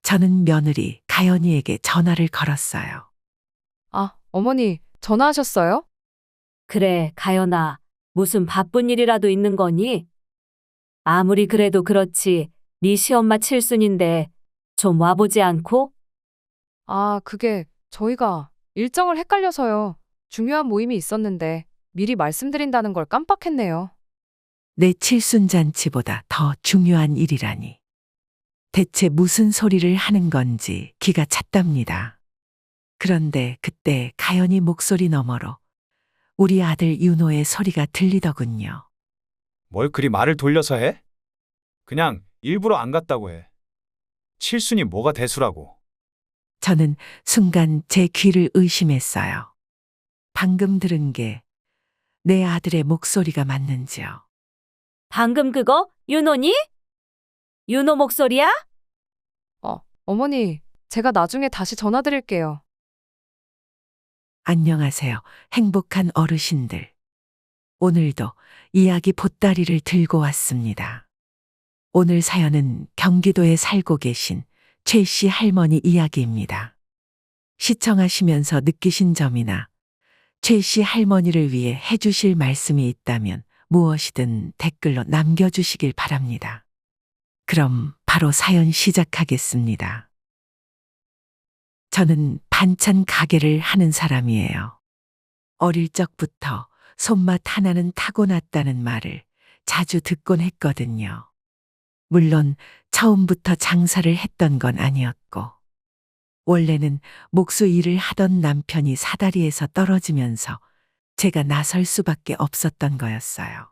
저는 며느리 가연이에게 전화를 걸었어요. 아, 어머니, 전화하셨어요? 그래, 가연아. 무슨 바쁜 일이라도 있는 거니? 아무리 그래도 그렇지. 네 시엄마 칠순인데 좀 와보지 않고? 아, 그게 저희가 일정을 헷갈려서요. 중요한 모임이 있었는데 미리 말씀드린다는 걸 깜빡했네요. 내 칠순잔치보다 더 중요한 일이라니. 대체 무슨 소리를 하는 건지 기가 찼답니다. 그런데 그때 가연이 목소리 너머로 우리 아들 윤호의 소리가 들리더군요. 뭘 그리 말을 돌려서 해? 그냥 일부러 안 갔다고 해. 칠순이 뭐가 대수라고. 저는 순간 제 귀를 의심했어요. 방금 들은 게 내 아들의 목소리가 맞는지요. 방금 그거 윤호니? 윤호 목소리야? 어머니, 제가 나중에 다시 전화드릴게요. 안녕하세요. 행복한 어르신들. 오늘도 이야기 보따리를 들고 왔습니다. 오늘 사연은 경기도에 살고 계신 최 씨 할머니 이야기입니다. 시청하시면서 느끼신 점이나 최 씨 할머니를 위해 해주실 말씀이 있다면 무엇이든 댓글로 남겨주시길 바랍니다. 그럼 바로 사연 시작하겠습니다. 저는 반찬 가게를 하는 사람이에요. 어릴 적부터 손맛 하나는 타고났다는 말을 자주 듣곤 했거든요. 물론 처음부터 장사를 했던 건 아니었고, 원래는 목수 일을 하던 남편이 사다리에서 떨어지면서 제가 나설 수밖에 없었던 거였어요.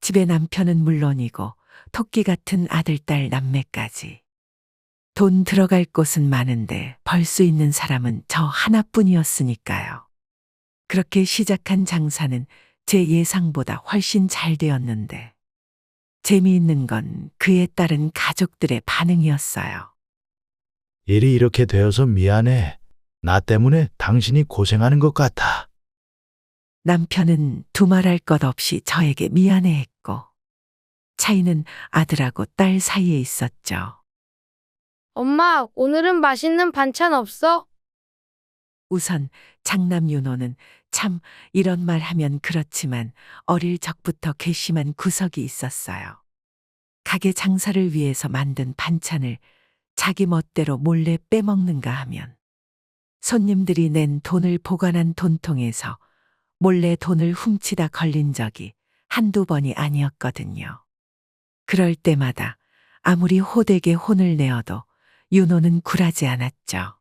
집에 남편은 물론이고 토끼 같은 아들, 딸, 남매까지. 돈 들어갈 곳은 많은데 벌 수 있는 사람은 저 하나뿐이었으니까요. 그렇게 시작한 장사는 제 예상보다 훨씬 잘 되었는데, 재미있는 건 그에 따른 가족들의 반응이었어요. 일이 이렇게 되어서 미안해. 나 때문에 당신이 고생하는 것 같아. 남편은 두말할 것 없이 저에게 미안해했고, 차이는 아들하고 딸 사이에 있었죠. 엄마, 오늘은 맛있는 반찬 없어? 우선 장남 윤호는 참 이런 말 하면 그렇지만 어릴 적부터 괘씸한 구석이 있었어요. 가게 장사를 위해서 만든 반찬을 자기 멋대로 몰래 빼먹는가 하면 손님들이 낸 돈을 보관한 돈통에서 몰래 돈을 훔치다 걸린 적이 한두 번이 아니었거든요. 그럴 때마다 아무리 호되게 혼을 내어도 윤호는 굴하지 않았죠.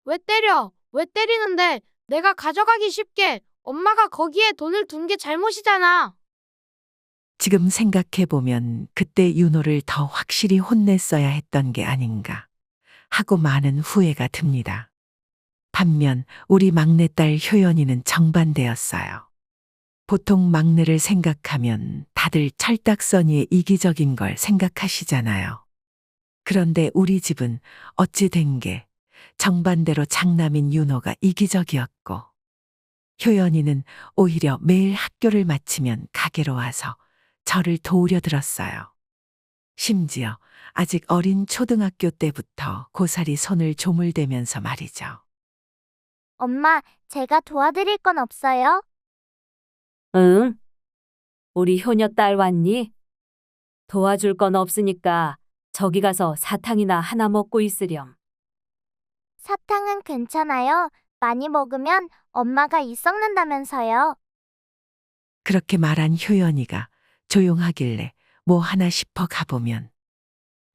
왜 때려? 왜 때리는데? 내가 가져가기 쉽게. 엄마가 거기에 돈을 둔 게 잘못이잖아. 지금 생각해보면 그때 윤호를 더 확실히 혼냈어야 했던 게 아닌가 하고 많은 후회가 듭니다. 반면 우리 막내딸 효연이는 정반대였어요. 보통 막내를 생각하면 다들 철딱서니에 이기적인 걸 생각하시잖아요. 그런데 우리 집은 어찌 된 게 정반대로 장남인 윤호가 이기적이었고, 효연이는 오히려 매일 학교를 마치면 가게로 와서 저를 도우려 들었어요. 심지어 아직 어린 초등학교 때부터 고사리 손을 조물대면서 말이죠. 엄마, 제가 도와드릴 건 없어요? 응. 우리 효녀 딸 왔니? 도와줄 건 없으니까 저기 가서 사탕이나 하나 먹고 있으렴. 사탕은 괜찮아요. 많이 먹으면 엄마가 이 썩는다면서요. 그렇게 말한 효연이가 조용하길래 뭐 하나 싶어 가보면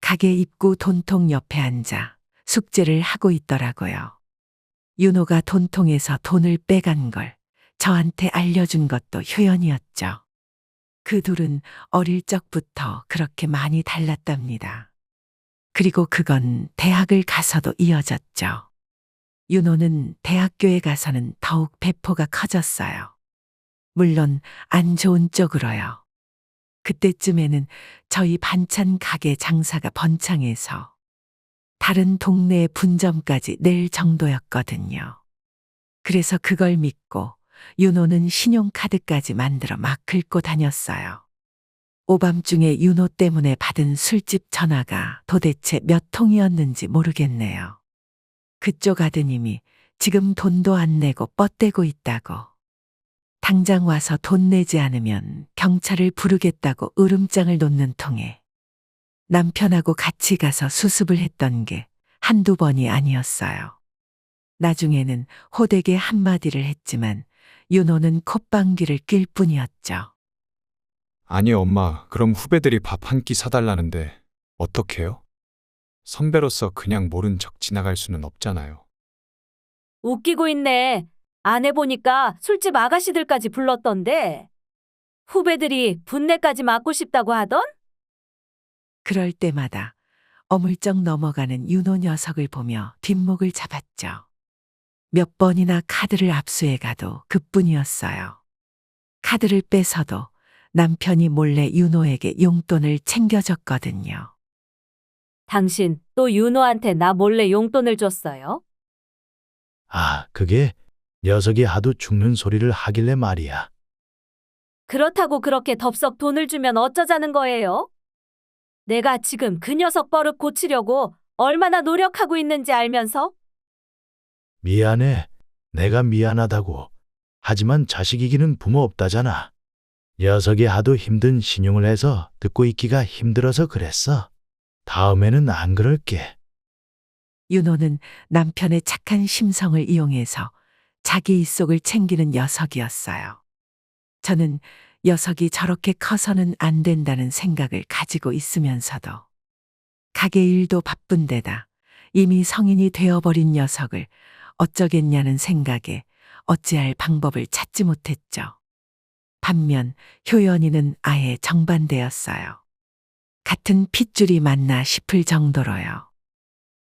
가게 입구 돈통 옆에 앉아 숙제를 하고 있더라고요. 윤호가 돈통에서 돈을 빼간 걸 저한테 알려준 것도 효연이었죠. 그 둘은 어릴 적부터 그렇게 많이 달랐답니다. 그리고 그건 대학을 가서도 이어졌죠. 윤호는 대학교에 가서는 더욱 배포가 커졌어요. 물론 안 좋은 쪽으로요. 그때쯤에는 저희 반찬 가게 장사가 번창해서 다른 동네의 분점까지 낼 정도였거든요. 그래서 그걸 믿고 윤호는 신용카드까지 만들어 막 긁고 다녔어요. 오밤중에 윤호 때문에 받은 술집 전화가 도대체 몇 통이었는지 모르겠네요. 그쪽 아드님이 지금 돈도 안 내고 뻗대고 있다고. 당장 와서 돈 내지 않으면 경찰을 부르겠다고 으름장을 놓는 통에 남편하고 같이 가서 수습을 했던 게 한두 번이 아니었어요. 나중에는 호되게 한마디를 했지만 윤호는 콧방귀를 낄 뿐이었죠. 아니 엄마, 그럼 후배들이 밥 한 끼 사달라는데 어떡해요? 선배로서 그냥 모른 척 지나갈 수는 없잖아요. 웃기고 있네. 아내 보니까 술집 아가씨들까지 불렀던데. 후배들이 분내까지 맞고 싶다고 하던? 그럴 때마다 어물쩍 넘어가는 윤호 녀석을 보며 뒷목을 잡았죠. 몇 번이나 카드를 압수해 가도 그뿐이었어요. 카드를 뺏어도 남편이 몰래 윤호에게 용돈을 챙겨줬거든요. 당신 또 윤호한테 나 몰래 용돈을 줬어요? 아, 그게 녀석이 하도 죽는 소리를 하길래 말이야. 그렇다고 그렇게 덥석 돈을 주면 어쩌자는 거예요? 내가 지금 그 녀석 버릇 고치려고 얼마나 노력하고 있는지 알면서? 미안해. 내가 미안하다고. 하지만 자식 이기는 부모 없다잖아. 녀석이 하도 힘든 신용을 해서 듣고 있기가 힘들어서 그랬어. 다음에는 안 그럴게. 윤호는 남편의 착한 심성을 이용해서 자기 입속을 챙기는 녀석이었어요. 저는 녀석이 저렇게 커서는 안 된다는 생각을 가지고 있으면서도 가게 일도 바쁜데다 이미 성인이 되어버린 녀석을 어쩌겠냐는 생각에 어찌할 방법을 찾지 못했죠. 반면 효연이는 아예 정반대였어요. 같은 핏줄이 맞나 싶을 정도로요.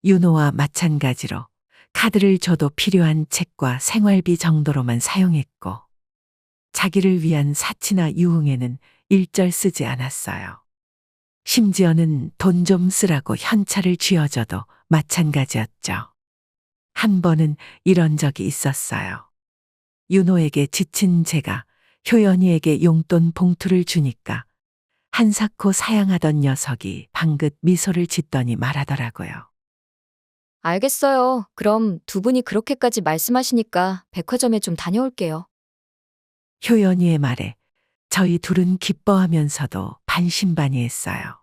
윤호와 마찬가지로 카드를 줘도 필요한 책과 생활비 정도로만 사용했고 자기를 위한 사치나 유흥에는 일절 쓰지 않았어요. 심지어는 돈 좀 쓰라고 현찰을 쥐어줘도 마찬가지였죠. 한 번은 이런 적이 있었어요. 윤호에게 지친 제가 효연이에게 용돈 봉투를 주니까 한사코 사양하던 녀석이 방긋 미소를 짓더니 말하더라고요. 알겠어요. 그럼 두 분이 그렇게까지 말씀하시니까 백화점에 좀 다녀올게요. 효연이의 말에 저희 둘은 기뻐하면서도 반신반의했어요.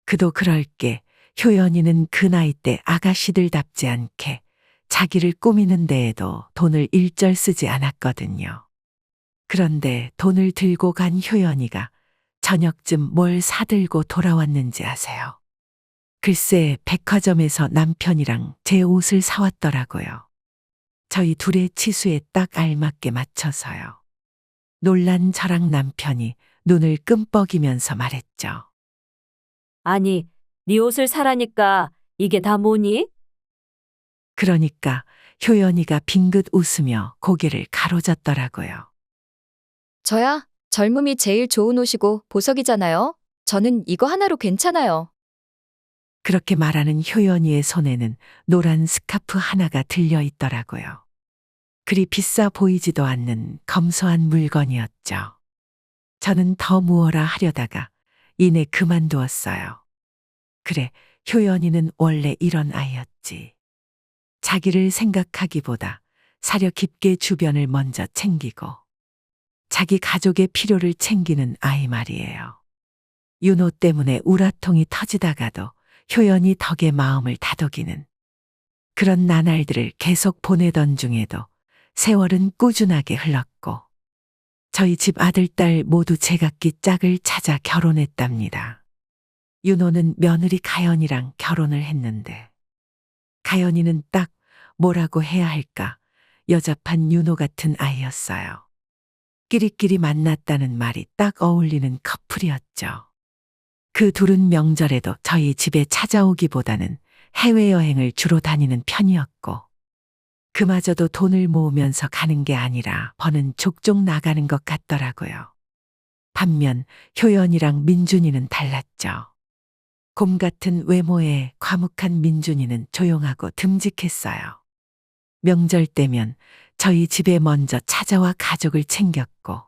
그도 그럴 게 효연이는 그 나이 때 아가씨들답지 않게 자기를 꾸미는 데에도 돈을 일절 쓰지 않았거든요. 그런데 돈을 들고 간 효연이가 저녁쯤 뭘 사들고 돌아왔는지 아세요? 글쎄 백화점에서 남편이랑 제 옷을 사왔더라고요. 저희 둘의 치수에 딱 알맞게 맞춰서요. 놀란 저랑 남편이 눈을 끔뻑이면서 말했죠. 아니, 네 옷을 사라니까 이게 다 뭐니? 그러니까 효연이가 빙긋 웃으며 고개를 가로젓더라고요. 저야 젊음이 제일 좋은 옷이고 보석이잖아요. 저는 이거 하나로 괜찮아요. 그렇게 말하는 효연이의 손에는 노란 스카프 하나가 들려 있더라고요. 그리 비싸 보이지도 않는 검소한 물건이었죠. 저는 더 무어라 하려다가 이내 그만두었어요. 그래, 효연이는 원래 이런 아이였지. 자기를 생각하기보다 사려 깊게 주변을 먼저 챙기고 자기 가족의 필요를 챙기는 아이 말이에요. 윤호 때문에 우라통이 터지다가도 효연이 덕에 마음을 다독이는 그런 나날들을 계속 보내던 중에도 세월은 꾸준하게 흘렀고 저희 집 아들, 딸 모두 제각기 짝을 찾아 결혼했답니다. 윤호는 며느리 가연이랑 결혼을 했는데 가연이는 딱 뭐라고 해야 할까 여자판 윤호 같은 아이였어요. 끼리끼리 만났다는 말이 딱 어울리는 커플이었죠. 그 둘은 명절에도 저희 집에 찾아오기보다는 해외여행을 주로 다니는 편이었고 그마저도 돈을 모으면서 가는 게 아니라 버는 족족 나가는 것 같더라고요. 반면 효연이랑 민준이는 달랐죠. 곰 같은 외모에 과묵한 민준이는 조용하고 듬직했어요. 명절 때면 저희 집에 먼저 찾아와 가족을 챙겼고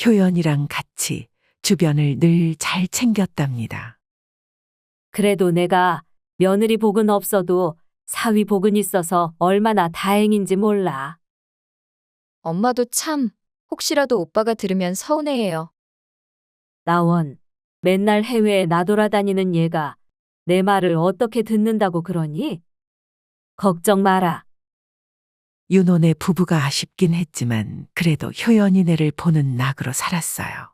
효연이랑 같이 주변을 늘 잘 챙겼답니다. 그래도 내가 며느리 복은 없어도 사위 복은 있어서 얼마나 다행인지 몰라. 엄마도 참, 혹시라도 오빠가 들으면 서운해해요. 나원, 맨날 해외에 나돌아다니는 얘가 내 말을 어떻게 듣는다고 그러니? 걱정 마라. 윤혼의 부부가 아쉽긴 했지만 그래도 효연이네를 보는 낙으로 살았어요.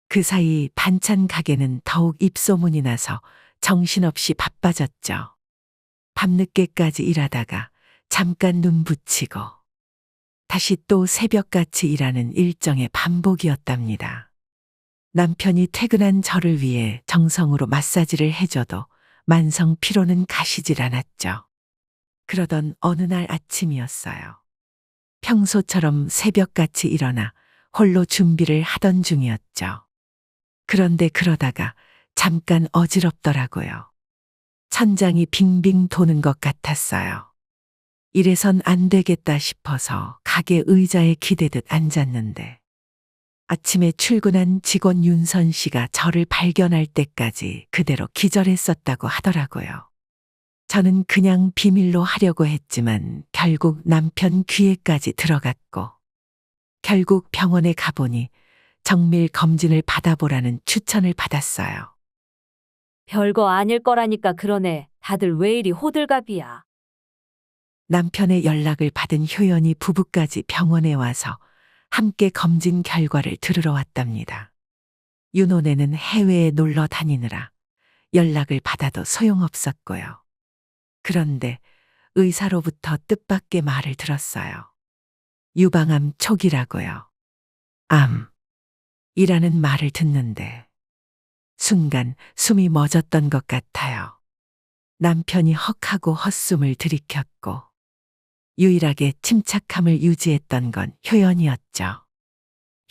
그 사이 반찬 가게는 더욱 입소문이 나서 정신없이 바빠졌죠. 밤늦게까지 일하다가 잠깐 눈 붙이고 다시 또 새벽같이 일하는 일정의 반복이었답니다. 남편이 퇴근한 저를 위해 정성으로 마사지를 해줘도 만성 피로는 가시질 않았죠. 그러던 어느 날 아침이었어요. 평소처럼 새벽같이 일어나 홀로 준비를 하던 중이었죠. 그런데 그러다가 잠깐 어지럽더라고요. 천장이 빙빙 도는 것 같았어요. 이래선 안 되겠다 싶어서 가게 의자에 기대듯 앉았는데 아침에 출근한 직원 윤선 씨가 저를 발견할 때까지 그대로 기절했었다고 하더라고요. 저는 그냥 비밀로 하려고 했지만 결국 남편 귀에까지 들어갔고 결국 병원에 가보니 정밀 검진을 받아보라는 추천을 받았어요. 별거 아닐 거라니까 그러네. 다들 왜 이리 호들갑이야. 남편의 연락을 받은 효연이 부부까지 병원에 와서 함께 검진 결과를 들으러 왔답니다. 윤혼에는 해외에 놀러 다니느라 연락을 받아도 소용없었고요. 그런데 의사로부터 뜻밖의 말을 들었어요. 유방암 초기라고요. 암이라는 말을 듣는데 순간 숨이 멎었던 것 같아요. 남편이 헉하고 헛숨을 들이켰고 유일하게 침착함을 유지했던 건 효연이었죠.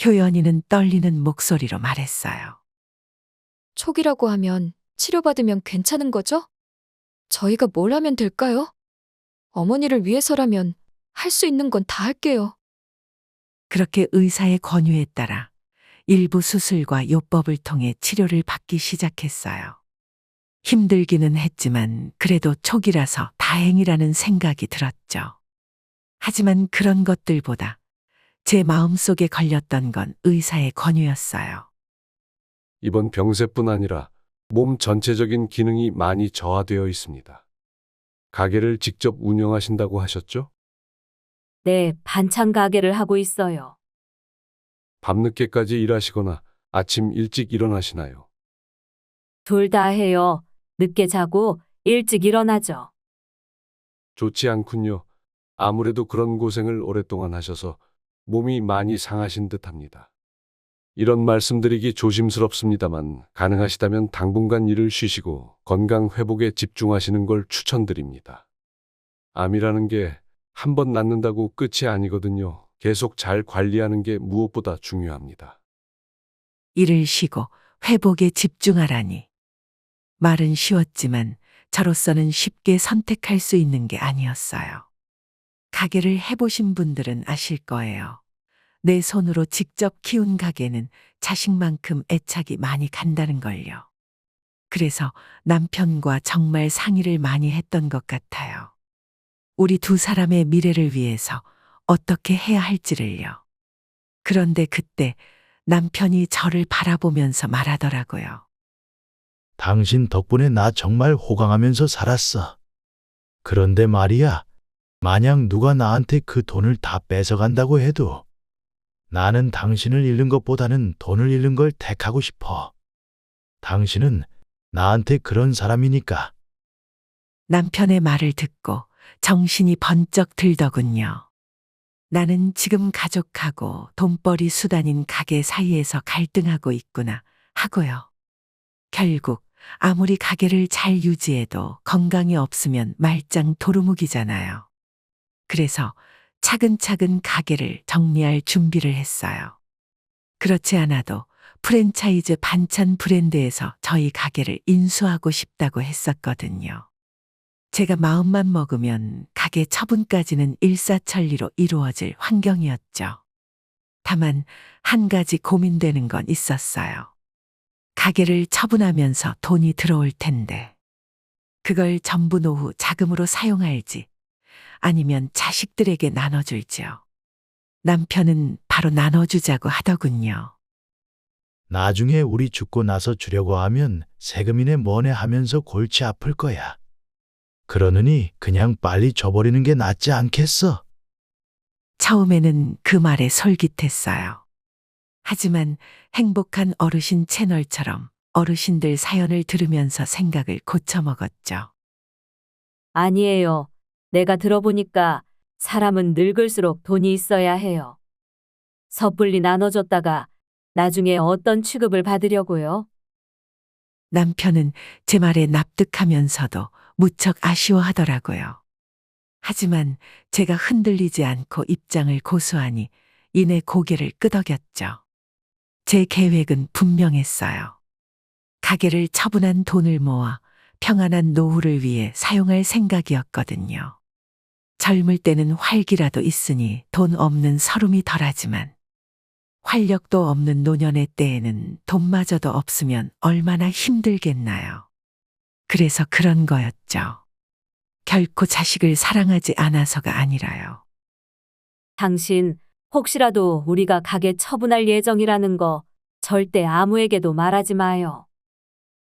효연이는 떨리는 목소리로 말했어요. 초기라고 하면 치료받으면 괜찮은 거죠? 저희가 뭘 하면 될까요? 어머니를 위해서라면 할 수 있는 건 다 할게요. 그렇게 의사의 권유에 따라 일부 수술과 요법을 통해 치료를 받기 시작했어요. 힘들기는 했지만 그래도 초기라서 다행이라는 생각이 들었죠. 하지만 그런 것들보다 제 마음속에 걸렸던 건 의사의 권유였어요. 이번 병세뿐 아니라 몸 전체적인 기능이 많이 저하되어 있습니다. 가게를 직접 운영하신다고 하셨죠? 네, 반찬 가게를 하고 있어요. 밤늦게까지 일하시거나 아침 일찍 일어나시나요? 둘 다 해요. 늦게 자고 일찍 일어나죠. 좋지 않군요. 아무래도 그런 고생을 오랫동안 하셔서 몸이 많이 상하신 듯합니다. 이런 말씀드리기 조심스럽습니다만 가능하시다면 당분간 일을 쉬시고 건강 회복에 집중하시는 걸 추천드립니다. 암이라는 게 한 번 낫는다고 끝이 아니거든요. 계속 잘 관리하는 게 무엇보다 중요합니다. 일을 쉬고 회복에 집중하라니. 말은 쉬웠지만 저로서는 쉽게 선택할 수 있는 게 아니었어요. 가게를 해보신 분들은 아실 거예요. 내 손으로 직접 키운 가게는 자식만큼 애착이 많이 간다는 걸요. 그래서 남편과 정말 상의를 많이 했던 것 같아요. 우리 두 사람의 미래를 위해서 어떻게 해야 할지를요. 그런데 그때 남편이 저를 바라보면서 말하더라고요. 당신 덕분에 나 정말 호강하면서 살았어. 그런데 말이야, 만약 누가 나한테 그 돈을 다 뺏어간다고 해도 나는 당신을 잃는 것보다는 돈을 잃는 걸 택하고 싶어. 당신은 나한테 그런 사람이니까. 남편의 말을 듣고 정신이 번쩍 들더군요. 나는 지금 가족하고 돈벌이 수단인 가게 사이에서 갈등하고 있구나 하고요. 결국 아무리 가게를 잘 유지해도 건강이 없으면 말짱 도루묵이잖아요. 그래서 차근차근 가게를 정리할 준비를 했어요. 그렇지 않아도 프랜차이즈 반찬 브랜드에서 저희 가게를 인수하고 싶다고 했었거든요. 제가 마음만 먹으면 가게 처분까지는 일사천리로 이루어질 환경이었죠. 다만 한 가지 고민되는 건 있었어요. 가게를 처분하면서 돈이 들어올 텐데 그걸 전부 노후 자금으로 사용할지 아니면 자식들에게 나눠줄지요. 남편은 바로 나눠주자고 하더군요. 나중에 우리 죽고 나서 주려고 하면 세금이네 뭐네 하면서 골치 아플 거야. 그러느니 그냥 빨리 줘버리는 게 낫지 않겠어? 처음에는 그 말에 솔깃했어요. 하지만 행복한 어르신 채널처럼 어르신들 사연을 들으면서 생각을 고쳐먹었죠. 아니에요. 내가 들어보니까 사람은 늙을수록 돈이 있어야 해요. 섣불리 나눠줬다가 나중에 어떤 취급을 받으려고요? 남편은 제 말에 납득하면서도 무척 아쉬워하더라고요. 하지만 제가 흔들리지 않고 입장을 고수하니 이내 고개를 끄덕였죠. 제 계획은 분명했어요. 가게를 처분한 돈을 모아 평안한 노후를 위해 사용할 생각이었거든요. 젊을 때는 활기라도 있으니 돈 없는 서름이 덜하지만 활력도 없는 노년의 때에는 돈마저도 없으면 얼마나 힘들겠나요. 그래서 그런 거였죠. 결코 자식을 사랑하지 않아서가 아니라요. 당신 혹시라도 우리가 가게 처분할 예정이라는 거 절대 아무에게도 말하지 마요.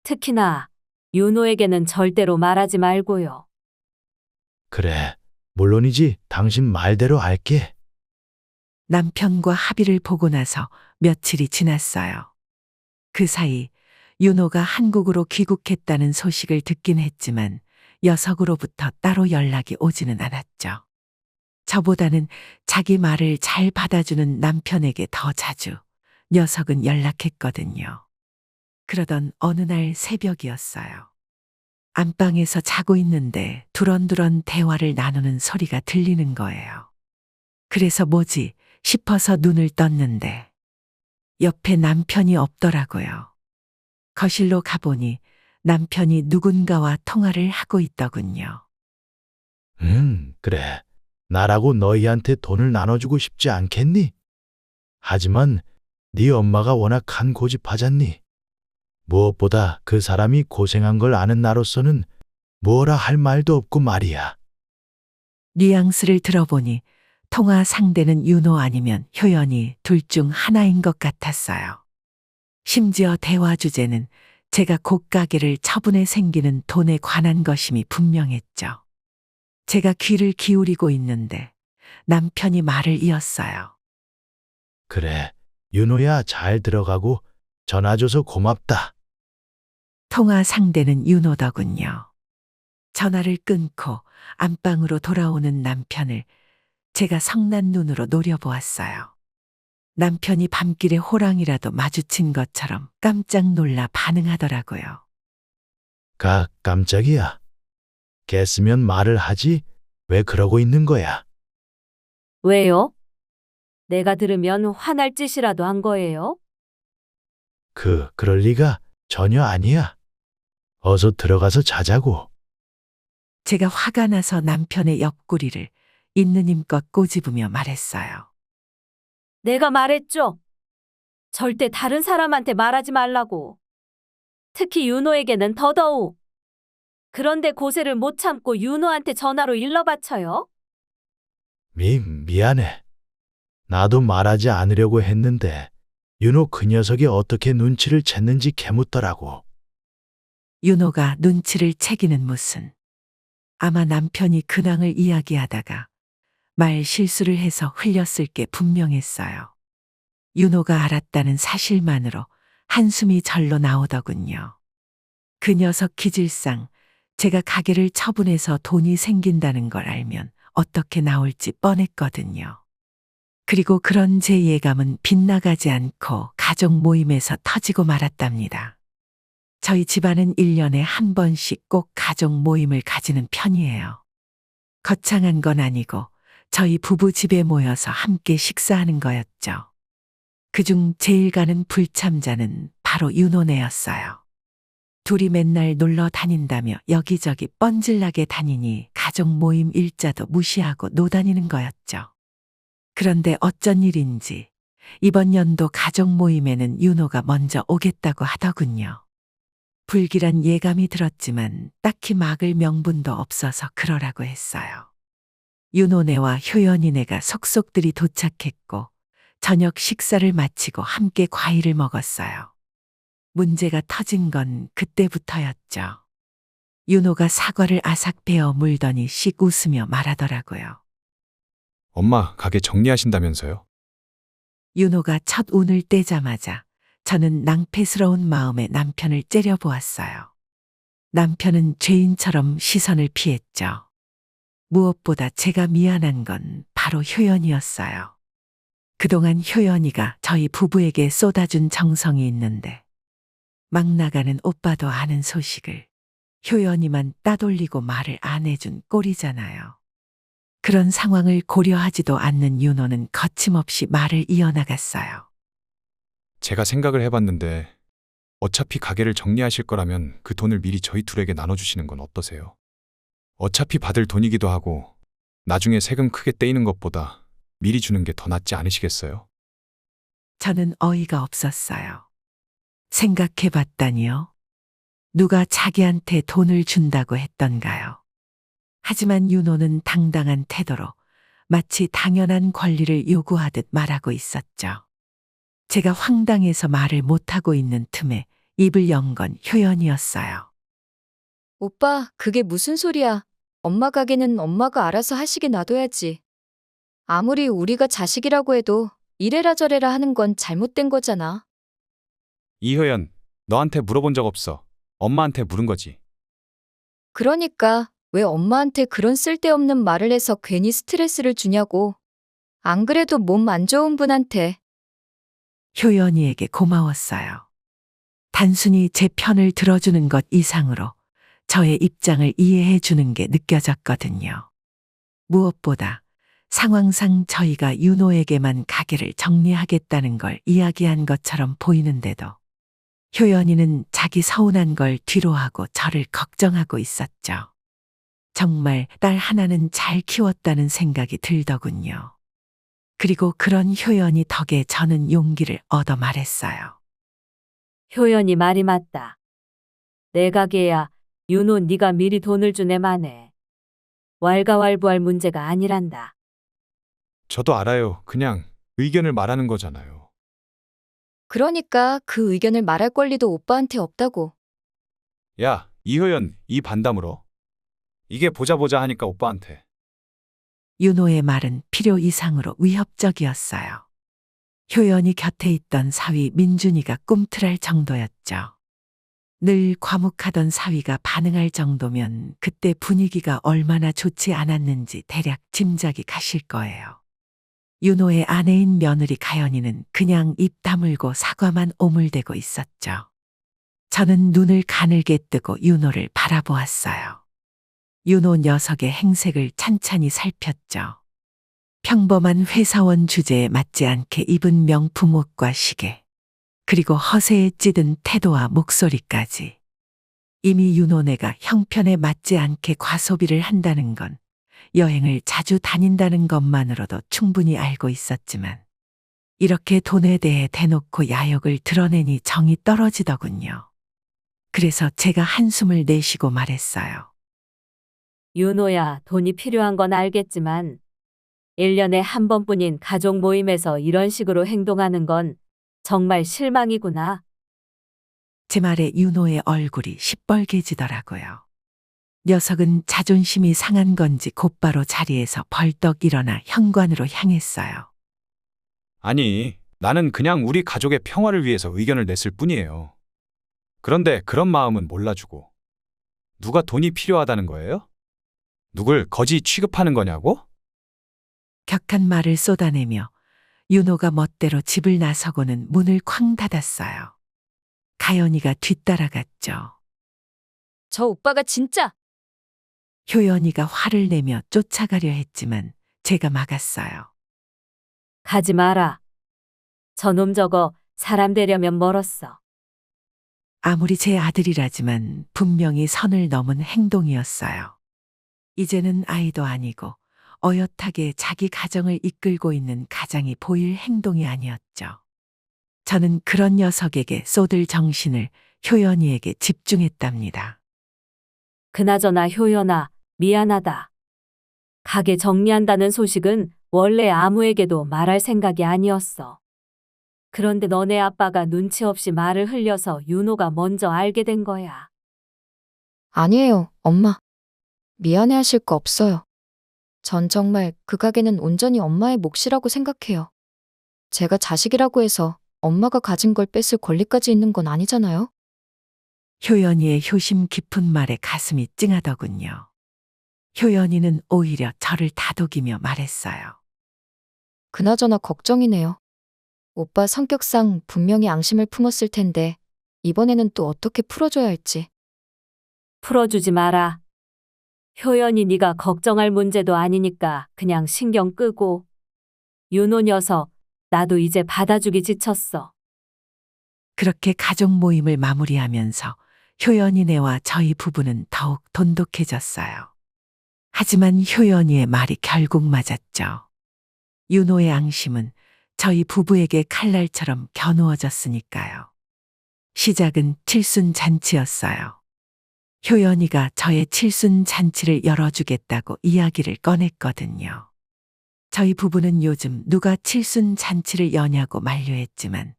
특히나 윤호에게는 절대로 말하지 말고요. 그래, 물론이지. 당신 말대로 할게. 남편과 합의를 보고 나서 며칠이 지났어요. 그 사이 윤호가 한국으로 귀국했다는 소식을 듣긴 했지만 녀석으로부터 따로 연락이 오지는 않았죠. 저보다는 자기 말을 잘 받아주는 남편에게 더 자주 녀석은 연락했거든요. 그러던 어느 날 새벽이었어요. 안방에서 자고 있는데 두런두런 대화를 나누는 소리가 들리는 거예요. 그래서 뭐지 싶어서 눈을 떴는데 옆에 남편이 없더라고요. 거실로 가보니 남편이 누군가와 통화를 하고 있더군요. 그래. 나라고 너희한테 돈을 나눠주고 싶지 않겠니? 하지만 네 엄마가 워낙 한 고집하잖니. 무엇보다 그 사람이 고생한 걸 아는 나로서는 뭐라 할 말도 없고 말이야. 뉘앙스를 들어보니 통화 상대는 윤호 아니면 효연이 둘 중 하나인 것 같았어요. 심지어 대화 주제는 제가 곡가게를 처분해 생기는 돈에 관한 것임이 분명했죠. 제가 귀를 기울이고 있는데 남편이 말을 이었어요. 그래, 윤호야 잘 들어가고 전화줘서 고맙다. 통화 상대는 윤호더군요. 전화를 끊고 안방으로 돌아오는 남편을 제가 성난 눈으로 노려보았어요. 남편이 밤길에 호랑이라도 마주친 것처럼 깜짝 놀라 반응하더라고요. 깜짝이야. 깼으면 말을 하지. 왜 그러고 있는 거야? 왜요? 내가 들으면 화날 짓이라도 한 거예요? 그럴 리가 전혀 아니야. 어서 들어가서 자자고. 제가 화가 나서 남편의 옆구리를 있는 힘껏 꼬집으며 말했어요. 내가 말했죠. 절대 다른 사람한테 말하지 말라고. 특히 윤호에게는 더더욱. 그런데 고세를 못 참고 윤호한테 전화로 일러 바쳐요? 미안해. 나도 말하지 않으려고 했는데 윤호 그 녀석이 어떻게 눈치를 챘는지 캐묻더라고. 윤호가 눈치를 채기는 무슨. 아마 남편이 근황을 이야기하다가 말 실수를 해서 흘렸을 게 분명했어요. 윤호가 알았다는 사실만으로 한숨이 절로 나오더군요. 그 녀석 기질상 제가 가게를 처분해서 돈이 생긴다는 걸 알면 어떻게 나올지 뻔했거든요. 그리고 그런 제 예감은 빗나가지 않고 가족 모임에서 터지고 말았답니다. 저희 집안은 1년에 한 번씩 꼭 가족 모임을 가지는 편이에요. 거창한 건 아니고 저희 부부 집에 모여서 함께 식사하는 거였죠. 그중 제일 가는 불참자는 바로 윤호네였어요. 둘이 맨날 놀러 다닌다며 여기저기 뻔질나게 다니니 가족 모임 일자도 무시하고 노다니는 거였죠. 그런데 어쩐 일인지 이번 연도 가족 모임에는 윤호가 먼저 오겠다고 하더군요. 불길한 예감이 들었지만 딱히 막을 명분도 없어서 그러라고 했어요. 윤호네와 효연이네가 속속들이 도착했고 저녁 식사를 마치고 함께 과일을 먹었어요. 문제가 터진 건 그때부터였죠. 윤호가 사과를 아삭 베어 물더니 씩 웃으며 말하더라고요. 엄마, 가게 정리하신다면서요? 윤호가 첫 운을 떼자마자 저는 낭패스러운 마음에 남편을 째려보았어요. 남편은 죄인처럼 시선을 피했죠. 무엇보다 제가 미안한 건 바로 효연이었어요. 그동안 효연이가 저희 부부에게 쏟아준 정성이 있는데 막 나가는 오빠도 아는 소식을 효연이만 따돌리고 말을 안 해준 꼴이잖아요. 그런 상황을 고려하지도 않는 윤호는 거침없이 말을 이어나갔어요. 제가 생각을 해봤는데 어차피 가게를 정리하실 거라면 그 돈을 미리 저희 둘에게 나눠주시는 건 어떠세요? 어차피 받을 돈이기도 하고 나중에 세금 크게 떼이는 것보다 미리 주는 게 더 낫지 않으시겠어요? 저는 어이가 없었어요. 생각해 봤다니요? 누가 자기한테 돈을 준다고 했던가요? 하지만 윤호는 당당한 태도로 마치 당연한 권리를 요구하듯 말하고 있었죠. 제가 황당해서 말을 못하고 있는 틈에 입을 연 건 효연이었어요. 오빠, 그게 무슨 소리야? 엄마 가게는 엄마가 알아서 하시게 놔둬야지. 아무리 우리가 자식이라고 해도 이래라 저래라 하는 건 잘못된 거잖아. 이효연, 너한테 물어본 적 없어. 엄마한테 물은 거지. 그러니까 왜 엄마한테 그런 쓸데없는 말을 해서 괜히 스트레스를 주냐고. 안 그래도 몸 안 좋은 분한테. 효연이에게 고마웠어요. 단순히 제 편을 들어주는 것 이상으로 저의 입장을 이해해 주는 게 느껴졌거든요. 무엇보다 상황상 저희가 윤호에게만 가게를 정리하겠다는 걸 이야기한 것처럼 보이는데도 효연이는 자기 서운한 걸 뒤로하고 저를 걱정하고 있었죠. 정말 딸 하나는 잘 키웠다는 생각이 들더군요. 그리고 그런 효연이 덕에 저는 용기를 얻어 말했어요. 효연이 말이 맞다. 내 가게야 윤호 네가 미리 돈을 주네 마네. 왈가왈부할 문제가 아니란다. 저도 알아요. 그냥 의견을 말하는 거잖아요. 그러니까 그 의견을 말할 권리도 오빠한테 없다고. 야, 이효연, 이 반담으로. 이게 보자 하니까 오빠한테. 윤호의 말은 필요 이상으로 위협적이었어요. 효연이 곁에 있던 사위 민준이가 꿈틀할 정도였죠. 늘 과묵하던 사위가 반응할 정도면 그때 분위기가 얼마나 좋지 않았는지 대략 짐작이 가실 거예요. 윤호의 아내인 며느리 가연이는 그냥 입 다물고 사과만 오물대고 있었죠. 저는 눈을 가늘게 뜨고 윤호를 바라보았어요. 윤호 녀석의 행색을 찬찬히 살폈죠. 평범한 회사원 주제에 맞지 않게 입은 명품 옷과 시계, 그리고 허세에 찌든 태도와 목소리까지. 이미 윤호네가 형편에 맞지 않게 과소비를 한다는 건 여행을 자주 다닌다는 것만으로도 충분히 알고 있었지만 이렇게 돈에 대해 대놓고 야욕을 드러내니 정이 떨어지더군요. 그래서 제가 한숨을 내쉬고 말했어요. 윤호야, 돈이 필요한 건 알겠지만 1년에 한 번뿐인 가족 모임에서 이런 식으로 행동하는 건 정말 실망이구나. 제 말에 윤호의 얼굴이 시뻘개지더라고요. 녀석은 자존심이 상한 건지 곧바로 자리에서 벌떡 일어나 현관으로 향했어요. 아니, 나는 그냥 우리 가족의 평화를 위해서 의견을 냈을 뿐이에요. 그런데 그런 마음은 몰라주고. 누가 돈이 필요하다는 거예요? 누굴 거지 취급하는 거냐고? 격한 말을 쏟아내며 윤호가 멋대로 집을 나서고는 문을 쾅 닫았어요. 가연이가 뒤따라갔죠. 저 오빠가 진짜. 효연이가 화를 내며 쫓아가려 했지만 제가 막았어요. 가지 마라. 저놈 저거 사람 되려면 멀었어. 아무리 제 아들이라지만 분명히 선을 넘은 행동이었어요. 이제는 아이도 아니고 어엿하게 자기 가정을 이끌고 있는 가장이 보일 행동이 아니었죠. 저는 그런 녀석에게 쏟을 정신을 효연이에게 집중했답니다. 그나저나 효연아, 미안하다. 가게 정리한다는 소식은 원래 아무에게도 말할 생각이 아니었어. 그런데 너네 아빠가 눈치 없이 말을 흘려서 윤호가 먼저 알게 된 거야. 아니에요, 엄마. 미안해 하실 거 없어요. 전 정말 그 가게는 온전히 엄마의 몫이라고 생각해요. 제가 자식이라고 해서 엄마가 가진 걸 뺏을 권리까지 있는 건 아니잖아요. 효연이의 효심 깊은 말에 가슴이 찡하더군요. 효연이는 오히려 저를 다독이며 말했어요. 그나저나 걱정이네요. 오빠 성격상 분명히 앙심을 품었을 텐데 이번에는 또 어떻게 풀어줘야 할지. 풀어주지 마라. 효연이 네가 걱정할 문제도 아니니까 그냥 신경 끄고. 윤호 녀석, 나도 이제 받아주기 지쳤어. 그렇게 가족 모임을 마무리하면서 효연이네와 저희 부부는 더욱 돈독해졌어요. 하지만 효연이의 말이 결국 맞았죠. 윤호의 앙심은 저희 부부에게 칼날처럼 겨누어졌으니까요. 시작은 칠순잔치였어요. 효연이가 저의 칠순잔치를 열어주겠다고 이야기를 꺼냈거든요. 저희 부부는 요즘 누가 칠순잔치를 여냐고 만류했지만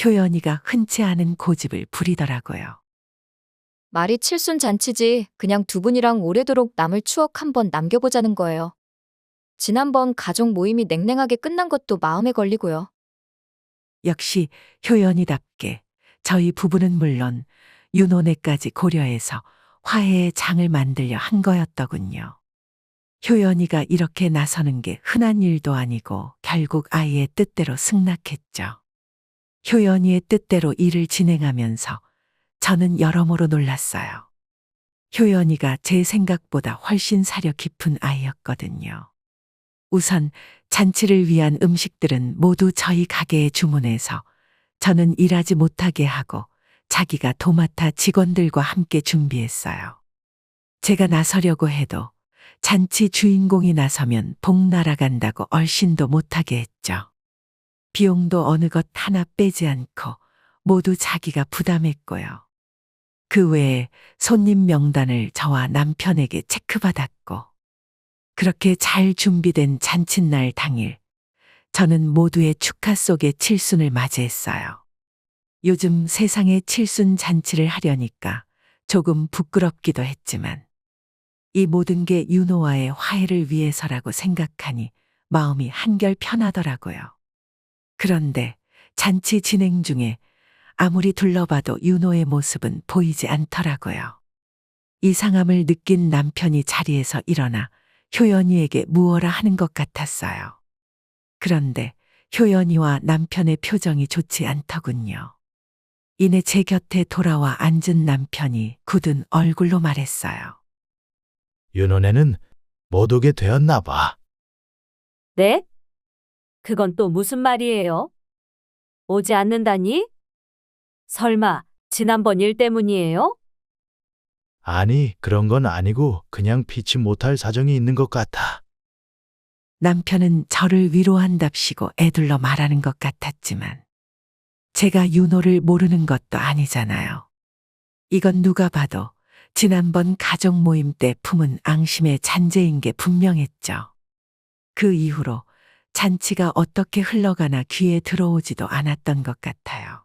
효연이가 흔치 않은 고집을 부리더라고요. 말이 칠순잔치지 그냥 두 분이랑 오래도록 남을 추억 한번 남겨보자는 거예요. 지난번 가족 모임이 냉랭하게 끝난 것도 마음에 걸리고요. 역시 효연이답게 저희 부부는 물론 윤호네까지 고려해서 화해의 장을 만들려 한 거였더군요. 효연이가 이렇게 나서는 게 흔한 일도 아니고 결국 아이의 뜻대로 승낙했죠. 효연이의 뜻대로 일을 진행하면서 저는 여러모로 놀랐어요. 효연이가 제 생각보다 훨씬 사려 깊은 아이였거든요. 우선 잔치를 위한 음식들은 모두 저희 가게에 주문해서 저는 일하지 못하게 하고 자기가 도맡아 직원들과 함께 준비했어요. 제가 나서려고 해도 잔치 주인공이 나서면 복 날아간다고 얼씬도 못하게 했죠. 비용도 어느 것 하나 빼지 않고 모두 자기가 부담했고요. 그 외에 손님 명단을 저와 남편에게 체크받았고 그렇게 잘 준비된 잔칫날 당일 저는 모두의 축하 속에 칠순을 맞이했어요. 요즘 세상에 칠순 잔치를 하려니까 조금 부끄럽기도 했지만 이 모든 게 윤호와의 화해를 위해서라고 생각하니 마음이 한결 편하더라고요. 그런데 잔치 진행 중에 아무리 둘러봐도 윤호의 모습은 보이지 않더라고요. 이상함을 느낀 남편이 자리에서 일어나 효연이에게 무어라 하는 것 같았어요. 그런데 효연이와 남편의 표정이 좋지 않더군요. 이내 제 곁에 돌아와 앉은 남편이 굳은 얼굴로 말했어요. 윤호네는 못 오게 되었나 봐. 네? 그건 또 무슨 말이에요? 오지 않는다니? 설마 지난번 일 때문이에요? 아니, 그런 건 아니고 그냥 피치 못할 사정이 있는 것 같아. 남편은 저를 위로한답시고 애둘러 말하는 것 같았지만 제가 윤호를 모르는 것도 아니잖아요. 이건 누가 봐도 지난번 가족 모임 때 품은 앙심의 잔재인 게 분명했죠. 그 이후로 잔치가 어떻게 흘러가나 귀에 들어오지도 않았던 것 같아요.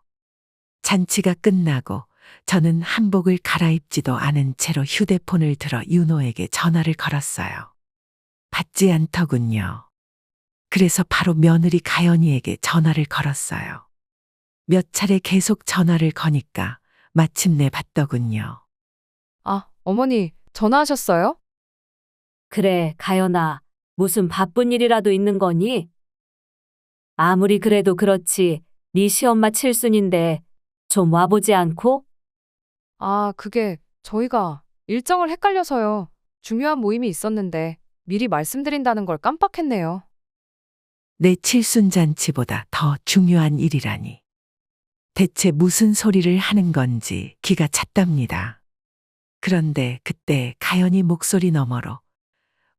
잔치가 끝나고 저는 한복을 갈아입지도 않은 채로 휴대폰을 들어 윤호에게 전화를 걸었어요. 받지 않더군요. 그래서 바로 며느리 가연이에게 전화를 걸었어요. 몇 차례 계속 전화를 거니까 마침내 받더군요. 아, 어머니, 전화하셨어요? 그래, 가연아. 무슨 바쁜 일이라도 있는 거니? 아무리 그래도 그렇지. 네 시엄마 칠순인데 좀 와보지 않고? 아, 그게 저희가 일정을 헷갈려서요. 중요한 모임이 있었는데 미리 말씀드린다는 걸 깜빡했네요. 내 칠순잔치보다 더 중요한 일이라니. 대체 무슨 소리를 하는 건지 기가 찼답니다. 그런데 그때 가연이 목소리 너머로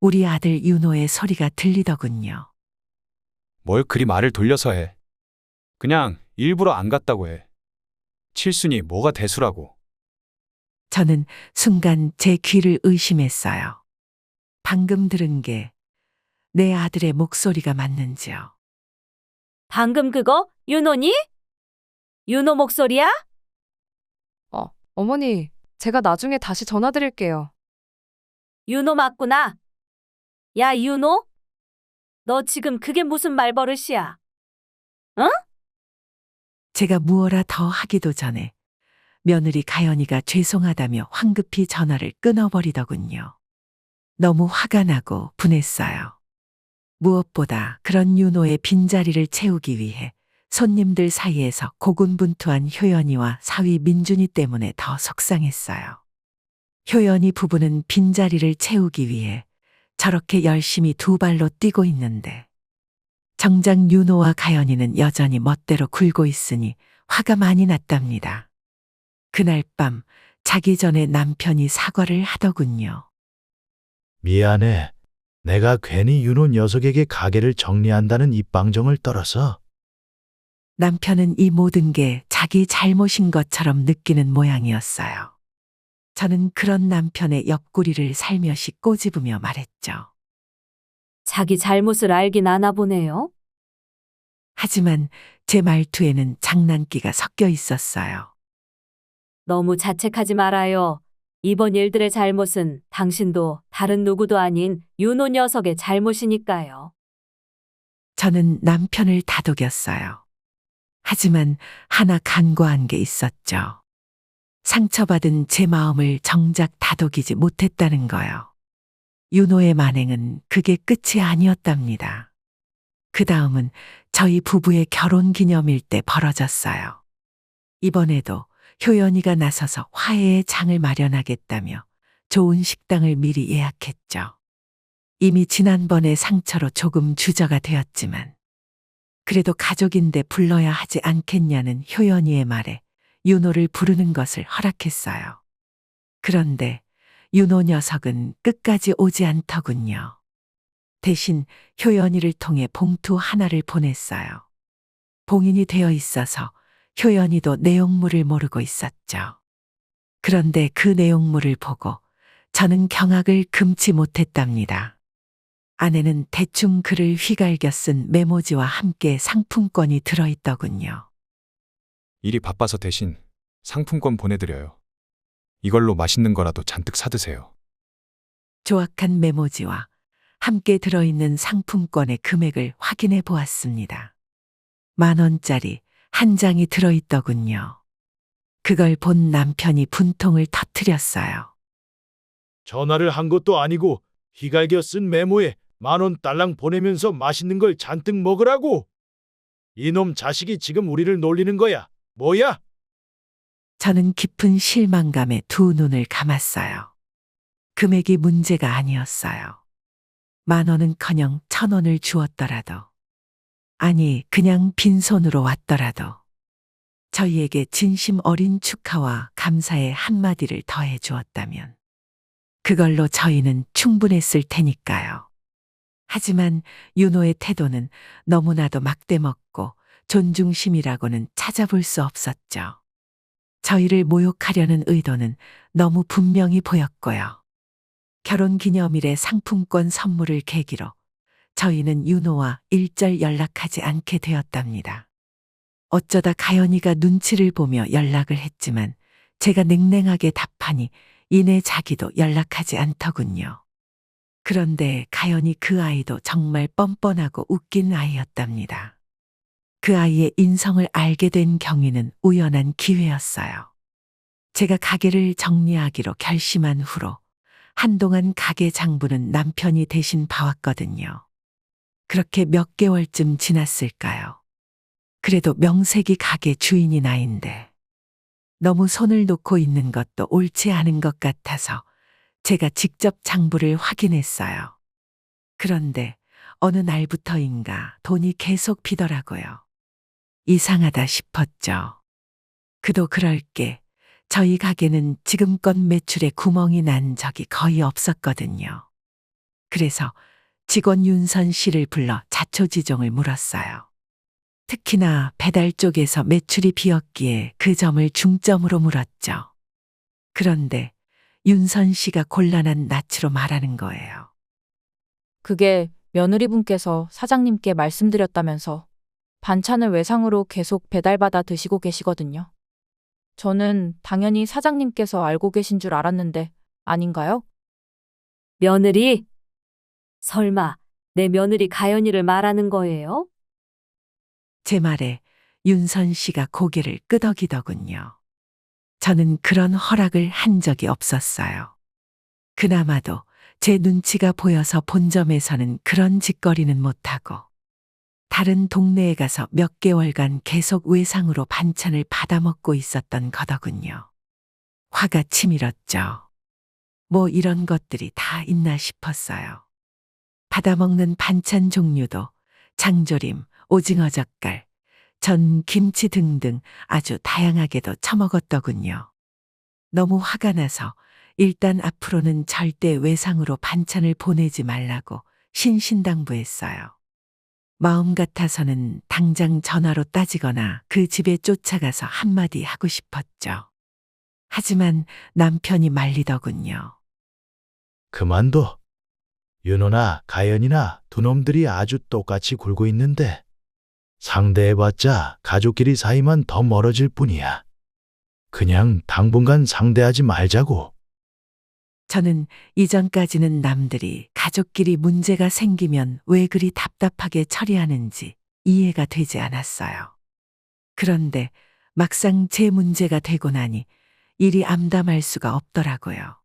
우리 아들 윤호의 소리가 들리더군요. 뭘 그리 말을 돌려서 해. 그냥 일부러 안 갔다고 해. 칠순이 뭐가 대수라고. 저는 순간 제 귀를 의심했어요. 방금 들은 게 내 아들의 목소리가 맞는지요. 방금 그거 윤호니? 윤호 목소리야? 어머니, 제가 나중에 다시 전화드릴게요. 윤호 맞구나. 야, 윤호? 너 지금 그게 무슨 말버릇이야? 제가 무어라 더 하기도 전에 며느리 가연이가 죄송하다며 황급히 전화를 끊어버리더군요. 너무 화가 나고 분했어요. 무엇보다 그런 윤호의 빈자리를 채우기 위해 손님들 사이에서 고군분투한 효연이와 사위 민준이 때문에 더 속상했어요. 효연이 부부는 빈자리를 채우기 위해 저렇게 열심히 두 발로 뛰고 있는데 정작 윤호와 가연이는 여전히 멋대로 굴고 있으니 화가 많이 났답니다. 그날 밤 자기 전에 남편이 사과를 하더군요. 미안해. 내가 괜히 윤호 녀석에게 가게를 정리한다는 입방정을 떨어서. 남편은 이 모든 게 자기 잘못인 것처럼 느끼는 모양이었어요. 저는 그런 남편의 옆구리를 살며시 꼬집으며 말했죠. 자기 잘못을 알긴 아나 보네요. 하지만 제 말투에는 장난기가 섞여 있었어요. 너무 자책하지 말아요. 이번 일들의 잘못은 당신도 다른 누구도 아닌 윤호 녀석의 잘못이니까요. 저는 남편을 다독였어요. 하지만 하나 간과한 게 있었죠. 상처받은 제 마음을 정작 다독이지 못했다는 거요. 윤호의 만행은 그게 끝이 아니었답니다. 그 다음은 저희 부부의 결혼 기념일 때 벌어졌어요. 이번에도 효연이가 나서서 화해의 장을 마련하겠다며 좋은 식당을 미리 예약했죠. 이미 지난번의 상처로 조금 주저가 되었지만 그래도 가족인데 불러야 하지 않겠냐는 효연이의 말에 윤호를 부르는 것을 허락했어요. 그런데 윤호 녀석은 끝까지 오지 않더군요. 대신 효연이를 통해 봉투 하나를 보냈어요. 봉인이 되어 있어서 효연이도 내용물을 모르고 있었죠. 그런데 그 내용물을 보고 저는 경악을 금치 못했답니다. 안에는 대충 글을 휘갈겨 쓴 메모지와 함께 상품권이 들어있더군요. 일이 바빠서 대신 상품권 보내드려요. 이걸로 맛있는 거라도 잔뜩 사드세요. 조악한 메모지와 함께 들어있는 상품권의 금액을 확인해 보았습니다. 10,000원짜리 한 장이 들어있더군요. 그걸 본 남편이 분통을 터뜨렸어요. 전화를 한 것도 아니고 휘갈겨 쓴 메모에 10,000원 딸랑 보내면서 맛있는 걸 잔뜩 먹으라고. 이놈 자식이 지금 우리를 놀리는 거야. 뭐야? 저는 깊은 실망감에 두 눈을 감았어요. 금액이 문제가 아니었어요. 10,000원은커녕 1,000원을 주었더라도, 아니 그냥 빈손으로 왔더라도 저희에게 진심 어린 축하와 감사의 한마디를 더해 주었다면 그걸로 저희는 충분했을 테니까요. 하지만 윤호의 태도는 너무나도 막대먹고 존중심이라고는 찾아볼 수 없었죠. 저희를 모욕하려는 의도는 너무 분명히 보였고요. 결혼기념일에 상품권 선물을 계기로 저희는 윤호와 일절 연락하지 않게 되었답니다. 어쩌다 가연이가 눈치를 보며 연락을 했지만 제가 냉랭하게 답하니 이내 자기도 연락하지 않더군요. 그런데 가연이 그 아이도 정말 뻔뻔하고 웃긴 아이였답니다. 그 아이의 인성을 알게 된 경위는 우연한 기회였어요. 제가 가게를 정리하기로 결심한 후로 한동안 가게 장부는 남편이 대신 봐왔거든요. 그렇게 몇 개월쯤 지났을까요? 그래도 명색이 가게 주인이 나인데 너무 손을 놓고 있는 것도 옳지 않은 것 같아서 제가 직접 장부를 확인했어요. 그런데 어느 날부터인가 돈이 계속 비더라고요. 이상하다 싶었죠. 그도 그럴 게 저희 가게는 지금껏 매출에 구멍이 난 적이 거의 없었거든요. 그래서 직원 윤선 씨를 불러 자초지종을 물었어요. 특히나 배달 쪽에서 매출이 비었기에 그 점을 중점으로 물었죠. 그런데 윤선 씨가 곤란한 낯으로 말하는 거예요. 그게 며느리분께서 사장님께 말씀드렸다면서 반찬을 외상으로 계속 배달받아 드시고 계시거든요. 저는 당연히 사장님께서 알고 계신 줄 알았는데 아닌가요? 며느리? 설마 내 며느리 가연이를 말하는 거예요? 제 말에 윤선 씨가 고개를 끄덕이더군요. 저는 그런 허락을 한 적이 없었어요. 그나마도 제 눈치가 보여서 본점에서는 그런 짓거리는 못하고 다른 동네에 가서 몇 개월간 계속 외상으로 반찬을 받아먹고 있었던 거더군요. 화가 치밀었죠. 뭐 이런 것들이 다 있나 싶었어요. 받아먹는 반찬 종류도 장조림, 오징어 젓갈, 전, 김치 등등 아주 다양하게도 처먹었더군요. 너무 화가 나서 일단 앞으로는 절대 외상으로 반찬을 보내지 말라고 신신당부했어요. 마음 같아서는 당장 전화로 따지거나 그 집에 쫓아가서 한마디 하고 싶었죠. 하지만 남편이 말리더군요. 그만둬. 윤호나 가연이나 두 놈들이 아주 똑같이 굴고 있는데 상대해봤자 가족끼리 사이만 더 멀어질 뿐이야. 그냥 당분간 상대하지 말자고. 저는 이전까지는 남들이 가족끼리 문제가 생기면 왜 그리 답답하게 처리하는지 이해가 되지 않았어요. 그런데 막상 제 문제가 되고 나니 일이 암담할 수가 없더라고요.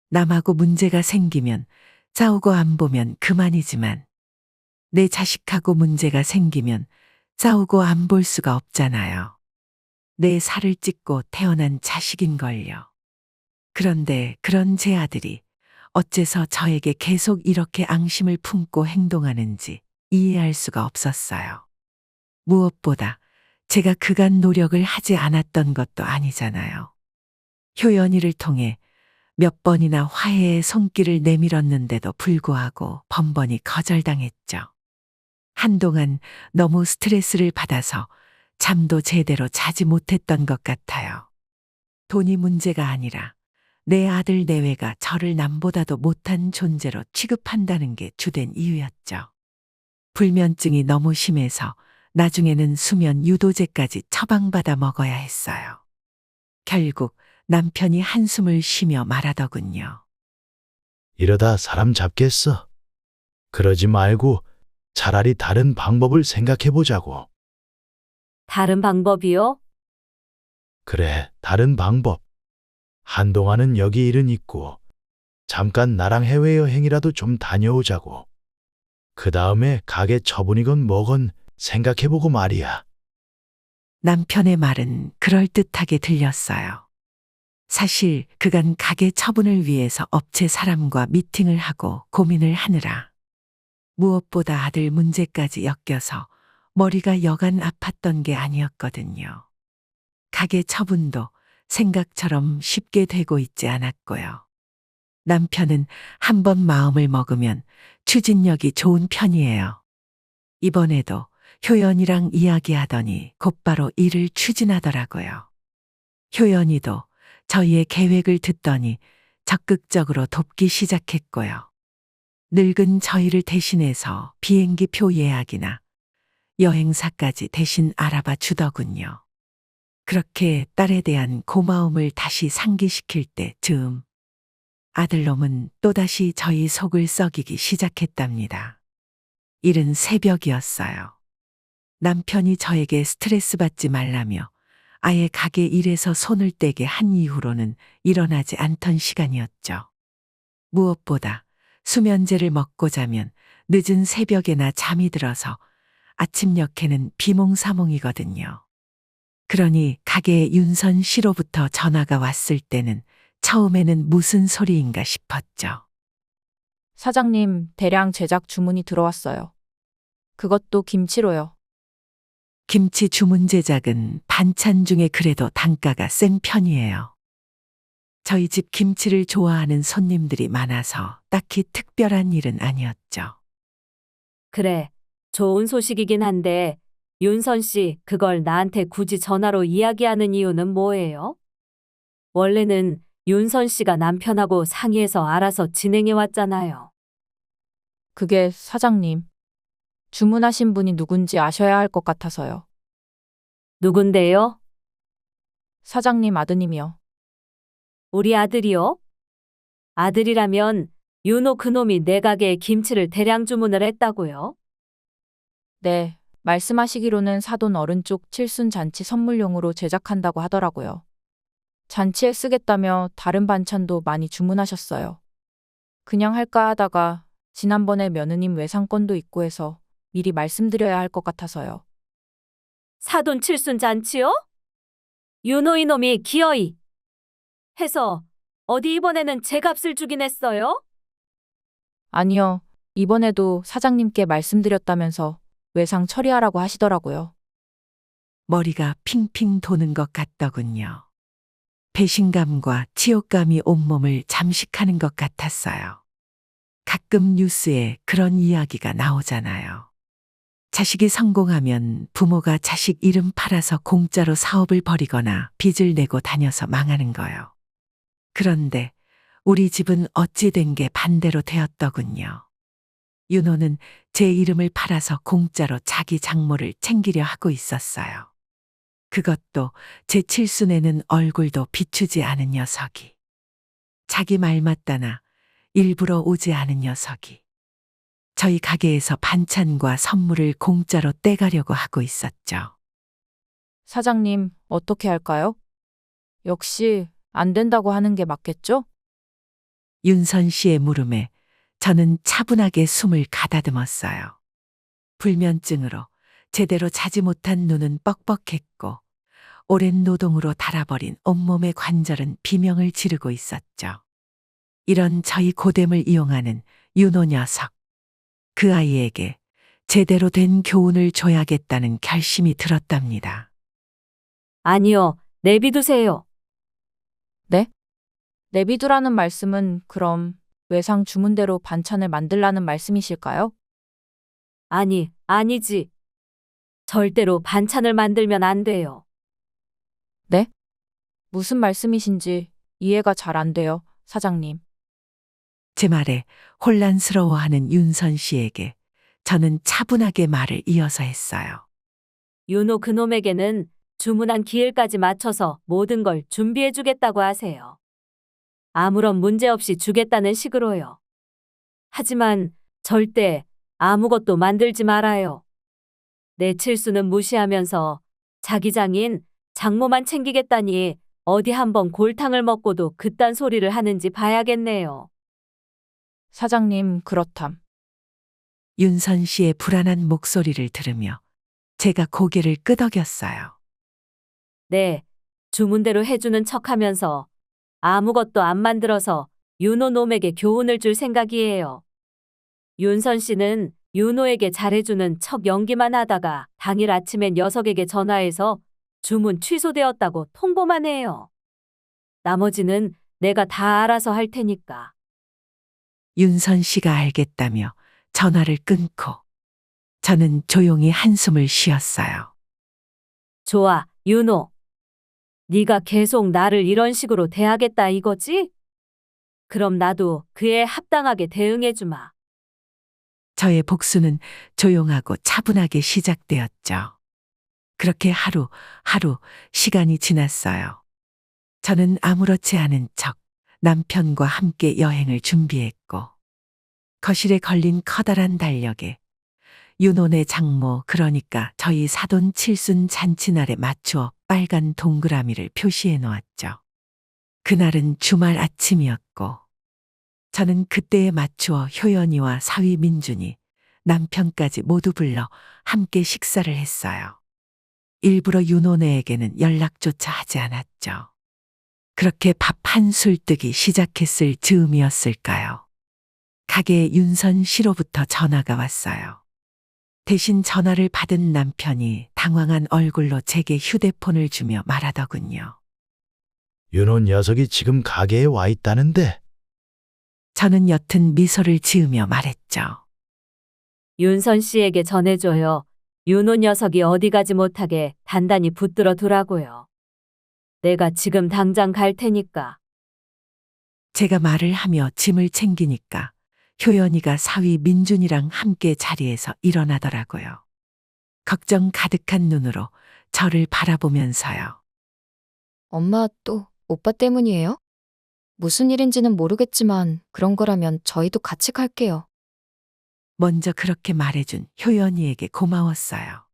남하고 문제가 생기면 싸우고 안 보면 그만이지만 내 자식하고 문제가 생기면 싸우고 안 볼 수가 없잖아요. 내 살을 찢고 태어난 자식인걸요. 그런데 그런 제 아들이 어째서 저에게 계속 이렇게 앙심을 품고 행동하는지 이해할 수가 없었어요. 무엇보다 제가 그간 노력을 하지 않았던 것도 아니잖아요. 효연이를 통해 몇 번이나 화해의 손길을 내밀었는데도 불구하고 번번이 거절당했죠. 한동안 너무 스트레스를 받아서 잠도 제대로 자지 못했던 것 같아요. 돈이 문제가 아니라 내 아들 내외가 저를 남보다도 못한 존재로 취급한다는 게 주된 이유였죠. 불면증이 너무 심해서 나중에는 수면 유도제까지 처방받아 먹어야 했어요. 결국 남편이 한숨을 쉬며 말하더군요. 이러다 사람 잡겠어. 그러지 말고 차라리 다른 방법을 생각해 보자고. 다른 방법이요? 그래, 다른 방법. 한동안은 여기 일은 있고 잠깐 나랑 해외여행이라도 좀 다녀오자고. 그 다음에 가게 처분이건 뭐건 생각해보고 말이야. 남편의 말은 그럴듯하게 들렸어요. 사실 그간 가게 처분을 위해서 업체 사람과 미팅을 하고 고민을 하느라 무엇보다 아들 문제까지 엮여서 머리가 여간 아팠던 게 아니었거든요. 가게 처분도 생각처럼 쉽게 되고 있지 않았고요. 남편은 한번 마음을 먹으면 추진력이 좋은 편이에요. 이번에도 효연이랑 이야기하더니 곧바로 일을 추진하더라고요. 효연이도 저희의 계획을 듣더니 적극적으로 돕기 시작했고요. 늙은 저희를 대신해서 비행기표 예약이나 여행사까지 대신 알아봐 주더군요. 그렇게 딸에 대한 고마움을 다시 상기시킬 때 즈음 아들놈은 또다시 저희 속을 썩이기 시작했답니다. 이른 새벽이었어요. 남편이 저에게 스트레스 받지 말라며 아예 가게 일에서 손을 떼게 한 이후로는 일어나지 않던 시간이었죠. 무엇보다 수면제를 먹고 자면 늦은 새벽에나 잠이 들어서 아침녘에는 비몽사몽이거든요. 그러니 가게에 윤선 씨로부터 전화가 왔을 때는 처음에는 무슨 소리인가 싶었죠. 사장님, 대량 제작 주문이 들어왔어요. 그것도 김치로요. 김치 주문 제작은 반찬 중에 그래도 단가가 센 편이에요. 저희 집 김치를 좋아하는 손님들이 많아서 딱히 특별한 일은 아니었죠. 그래, 좋은 소식이긴 한데, 윤선 씨, 그걸 나한테 굳이 전화로 이야기하는 이유는 뭐예요? 원래는 윤선 씨가 남편하고 상의해서 알아서 진행해 왔잖아요. 그게 사장님. 주문하신 분이 누군지 아셔야 할 것 같아서요. 누군데요? 사장님 아드님이요. 우리 아들이요? 아들이라면 윤호 그놈이 내 가게에 김치를 대량 주문을 했다고요? 네, 말씀하시기로는 사돈 어른 쪽 칠순 잔치 선물용으로 제작한다고 하더라고요. 잔치에 쓰겠다며 다른 반찬도 많이 주문하셨어요. 그냥 할까 하다가 지난번에 며느님 외상권도 있고 해서 미리 말씀드려야 할 것 같아서요. 사돈 칠순 잔치요? 윤호 이놈이 기어이 해서 어디 이번에는 제 값을 주긴 했어요? 아니요, 이번에도 사장님께 말씀드렸다면서 외상 처리하라고 하시더라고요. 머리가 핑핑 도는 것 같더군요. 배신감과 치욕감이 온몸을 잠식하는 것 같았어요. 가끔 뉴스에 그런 이야기가 나오잖아요. 자식이 성공하면 부모가 자식 이름 팔아서 공짜로 사업을 벌이거나 빚을 내고 다녀서 망하는 거요. 그런데 우리 집은 어찌 된 게 반대로 되었더군요. 윤호는 제 이름을 팔아서 공짜로 자기 장모를 챙기려 하고 있었어요. 그것도 제 칠순에는 얼굴도 비추지 않은 녀석이. 자기 말 맞다나 일부러 오지 않은 녀석이. 저희 가게에서 반찬과 선물을 공짜로 떼가려고 하고 있었죠. 사장님, 어떻게 할까요? 역시 안 된다고 하는 게 맞겠죠? 윤선 씨의 물음에 저는 차분하게 숨을 가다듬었어요. 불면증으로 제대로 자지 못한 눈은 뻑뻑했고 오랜 노동으로 닳아버린 온몸의 관절은 비명을 지르고 있었죠. 이런 저희 고됨을 이용하는 윤호 녀석. 그 아이에게 제대로 된 교훈을 줘야겠다는 결심이 들었답니다. 아니요, 내비두세요. 내비두라는 말씀은 그럼 외상 주문대로 반찬을 만들라는 말씀이실까요? 아니지. 절대로 반찬을 만들면 안 돼요. 무슨 말씀이신지 이해가 잘 안 돼요, 사장님. 제 말에 혼란스러워하는 윤선 씨에게 저는 차분하게 말을 이어서 했어요. 윤호 그놈에게는 주문한 기일까지 맞춰서 모든 걸 준비해 주겠다고 하세요. 아무런 문제 없이 주겠다는 식으로요. 하지만 절대 아무것도 만들지 말아요. 내 칠수는 무시하면서 자기 장인 장모만 챙기겠다니 어디 한번 골탕을 먹고도 그딴 소리를 하는지 봐야겠네요. 사장님, 그렇담. 윤선 씨의 불안한 목소리를 들으며 제가 고개를 끄덕였어요. 네, 주문대로 해주는 척하면서 아무것도 안 만들어서 윤호 놈에게 교훈을 줄 생각이에요. 윤선 씨는 윤호에게 잘해주는 척 연기만 하다가 당일 아침에 녀석에게 전화해서 주문 취소되었다고 통보만 해요. 나머지는 내가 다 알아서 할 테니까. 윤선 씨가 알겠다며 전화를 끊고 저는 조용히 한숨을 쉬었어요. 좋아, 윤호. 네가 계속 나를 이런 식으로 대하겠다 이거지? 그럼 나도 그에 합당하게 대응해주마. 저의 복수는 조용하고 차분하게 시작되었죠. 그렇게 하루 시간이 지났어요. 저는 아무렇지 않은 척 남편과 함께 여행을 준비했고 거실에 걸린 커다란 달력에 윤혼의 장모 그러니까 저희 사돈 칠순 잔치날에 맞추어 빨간 동그라미를 표시해 놓았죠. 그날은 주말 아침이었고 저는 그때에 맞추어 효연이와 사위 민준이 남편까지 모두 불러 함께 식사를 했어요. 일부러 윤호네에게는 연락조차 하지 않았죠. 그렇게 밥 한 술 뜨기 시작했을 즈음이었을까요? 가게에 윤선 씨로부터 전화가 왔어요. 대신 전화를 받은 남편이 당황한 얼굴로 제게 휴대폰을 주며 말하더군요. 윤호 녀석이 지금 가게에 와 있다는데. 저는 옅은 미소를 지으며 말했죠. 윤선 씨에게 전해줘요. 윤호 녀석이 어디 가지 못하게 단단히 붙들어 두라고요. 내가 지금 당장 갈 테니까. 제가 말을 하며 짐을 챙기니까 효연이가 사위 민준이랑 함께 자리에서 일어나더라고요. 걱정 가득한 눈으로 저를 바라보면서요. 엄마 또 오빠 때문이에요? 무슨 일인지는 모르겠지만 그런 거라면 저희도 같이 갈게요. 먼저 그렇게 말해준 효연이에게 고마웠어요.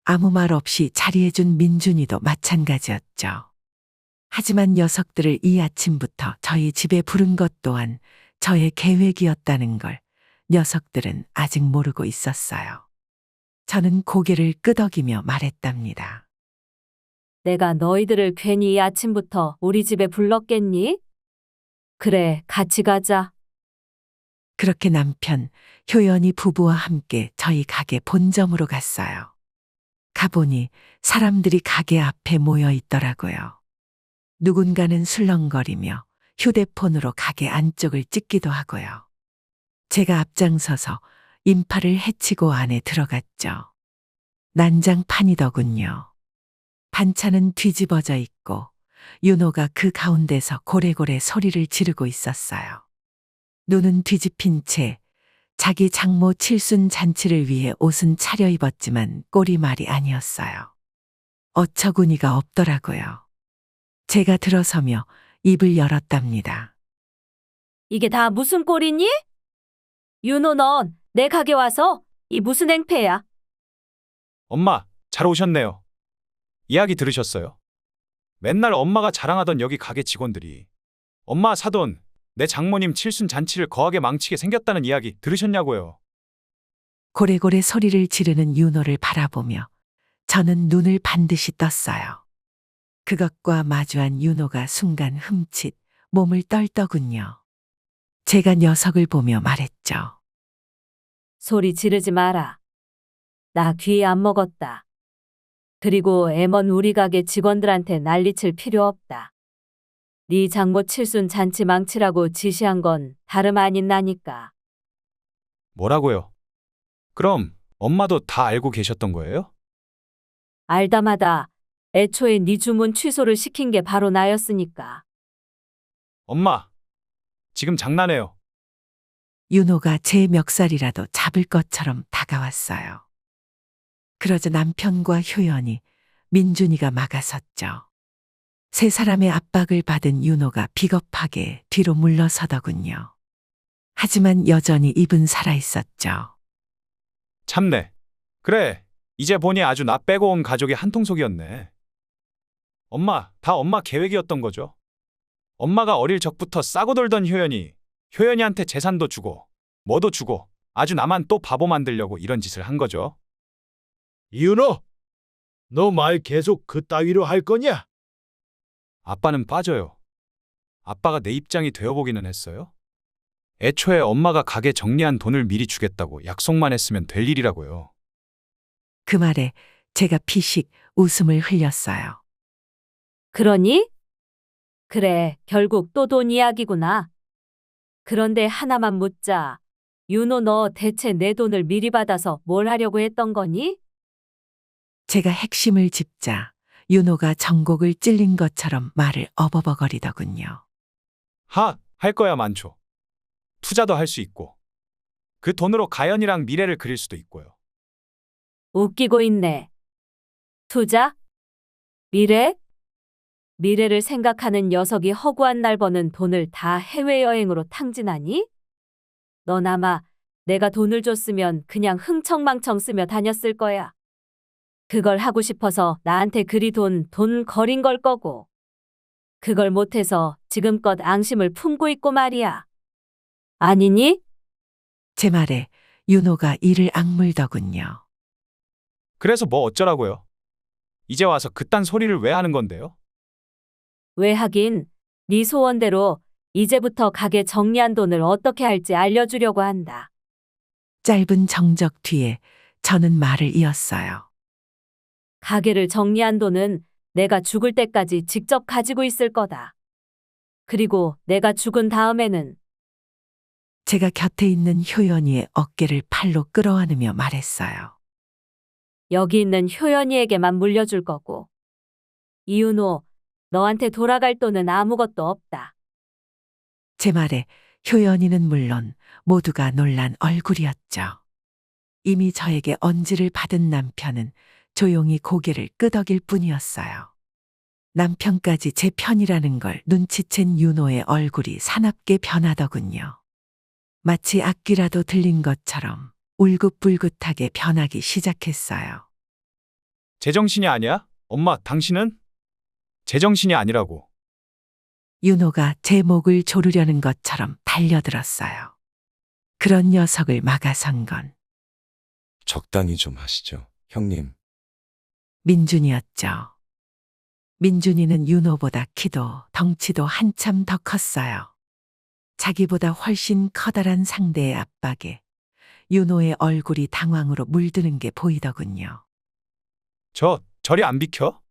아무 말 없이 자리해준 민준이도 마찬가지였죠. 하지만 녀석들을 이 아침부터 저희 집에 부른 것 또한 저의 계획이었다는 걸 녀석들은 아직 모르고 있었어요. 저는 고개를 끄덕이며 말했답니다. 내가 너희들을 괜히 이 아침부터 우리 집에 불렀겠니? 그래, 같이 가자. 그렇게 남편 효연이 부부와 함께 저희 가게 본점으로 갔어요. 가보니 사람들이 가게 앞에 모여 있더라고요. 누군가는 술렁거리며 휴대폰으로 가게 안쪽을 찍기도 하고요. 제가 앞장서서 인파를 헤치고 안에 들어갔죠. 난장판이더군요. 반찬은 뒤집어져 있고 윤호가 그 가운데서 고래고래 소리를 지르고 있었어요. 눈은 뒤집힌 채 자기 장모 칠순 잔치를 위해 옷은 차려입었지만 꼴이 말이 아니었어요. 어처구니가 없더라고요. 제가 들어서며 입을 열었답니다. 이게 다 무슨 꼴이니? 윤호 넌 내 가게 와서 이 무슨 행패야? 엄마, 잘 오셨네요. 이야기 들으셨어요? 맨날 엄마가 자랑하던 여기 가게 직원들이 엄마 사돈, 내 장모님 칠순 잔치를 거하게 망치게 생겼다는 이야기 들으셨냐고요. 고래고래 소리를 지르는 윤호를 바라보며 저는 눈을 반드시 떴어요. 그것과 마주한 윤호가 순간 흠칫 몸을 떨더군요. 제가 녀석을 보며 말했죠. 소리 지르지 마라. 나 귀 안 먹었다. 그리고 애먼 우리 가게 직원들한테 난리칠 필요 없다. 네 장모 칠순 잔치 망치라고 지시한 건 다름 아닌 나니까. 뭐라고요? 그럼 엄마도 다 알고 계셨던 거예요? 알다마다 애초에 네 주문 취소를 시킨 게 바로 나였으니까. 엄마, 지금 장난해요. 윤호가 제 멱살이라도 잡을 것처럼 다가왔어요. 그러자 남편과 효연이, 민준이가 막아섰죠. 세 사람의 압박을 받은 윤호가 비겁하게 뒤로 물러서더군요. 하지만 여전히 입은 살아있었죠. 참네. 그래, 이제 보니 아주 나 빼고 온 가족이 한통속이었네. 엄마, 다 엄마 계획이었던 거죠. 엄마가 어릴 적부터 싸고 돌던 효연이한테 재산도 주고 뭐도 주고 아주 나만 또 바보 만들려고 이런 짓을 한 거죠. 이윤호, 너 말 계속 그 따위로 할 거냐? 아빠는 빠져요. 아빠가 내 입장이 되어보기는 했어요. 애초에 엄마가 가게 정리한 돈을 미리 주겠다고 약속만 했으면 될 일이라고요. 그 말에 제가 피식 웃음을 흘렸어요. 그러니? 그래, 결국 또 돈 이야기구나. 그런데 하나만 묻자. 윤호 너 대체 내 돈을 미리 받아서 뭘 하려고 했던 거니? 제가 핵심을 짚자 윤호가 전곡을 찔린 것처럼 말을 어버버거리더군요. 할 거야 많죠. 투자도 할 수 있고 그 돈으로 가연이랑 미래를 그릴 수도 있고요. 웃기고 있네. 투자? 미래? 미래를 생각하는 녀석이 허구한 날 버는 돈을 다 해외여행으로 탕진하니? 넌 아마 내가 돈을 줬으면 그냥 흥청망청 쓰며 다녔을 거야. 그걸 하고 싶어서 나한테 그리 돈 거린 걸 거고. 그걸 못해서 지금껏 앙심을 품고 있고 말이야. 아니니? 제 말에 윤호가 이를 악물더군요. 그래서 뭐 어쩌라고요? 이제 와서 그딴 소리를 왜 하는 건데요? 왜 하긴 네 소원대로 이제부터 가게 정리한 돈을 어떻게 할지 알려주려고 한다. 짧은 정적 뒤에 저는 말을 이었어요. 가게를 정리한 돈은 내가 죽을 때까지 직접 가지고 있을 거다. 그리고 내가 죽은 다음에는 제가 곁에 있는 효연이의 어깨를 팔로 끌어안으며 말했어요. 여기 있는 효연이에게만 물려줄 거고. 이윤호, 너한테 돌아갈 돈은 아무것도 없다. 제 말에 효연이는 물론 모두가 놀란 얼굴이었죠. 이미 저에게 언지를 받은 남편은 조용히 고개를 끄덕일 뿐이었어요. 남편까지 제 편이라는 걸 눈치챈 윤호의 얼굴이 사납게 변하더군요. 마치 악귀라도 들린 것처럼 울긋불긋하게 변하기 시작했어요. 제정신이 아니야? 엄마, 당신은? 제정신이 아니라고. 윤호가 제 목을 조르려는 것처럼 달려들었어요. 그런 녀석을 막아선 건 적당히 좀 하시죠, 형님. 민준이었죠. 민준이는 윤호보다 키도 덩치도 한참 더 컸어요. 자기보다 훨씬 커다란 상대의 압박에 윤호의 얼굴이 당황으로 물드는 게 보이더군요. 저리 안 비켜?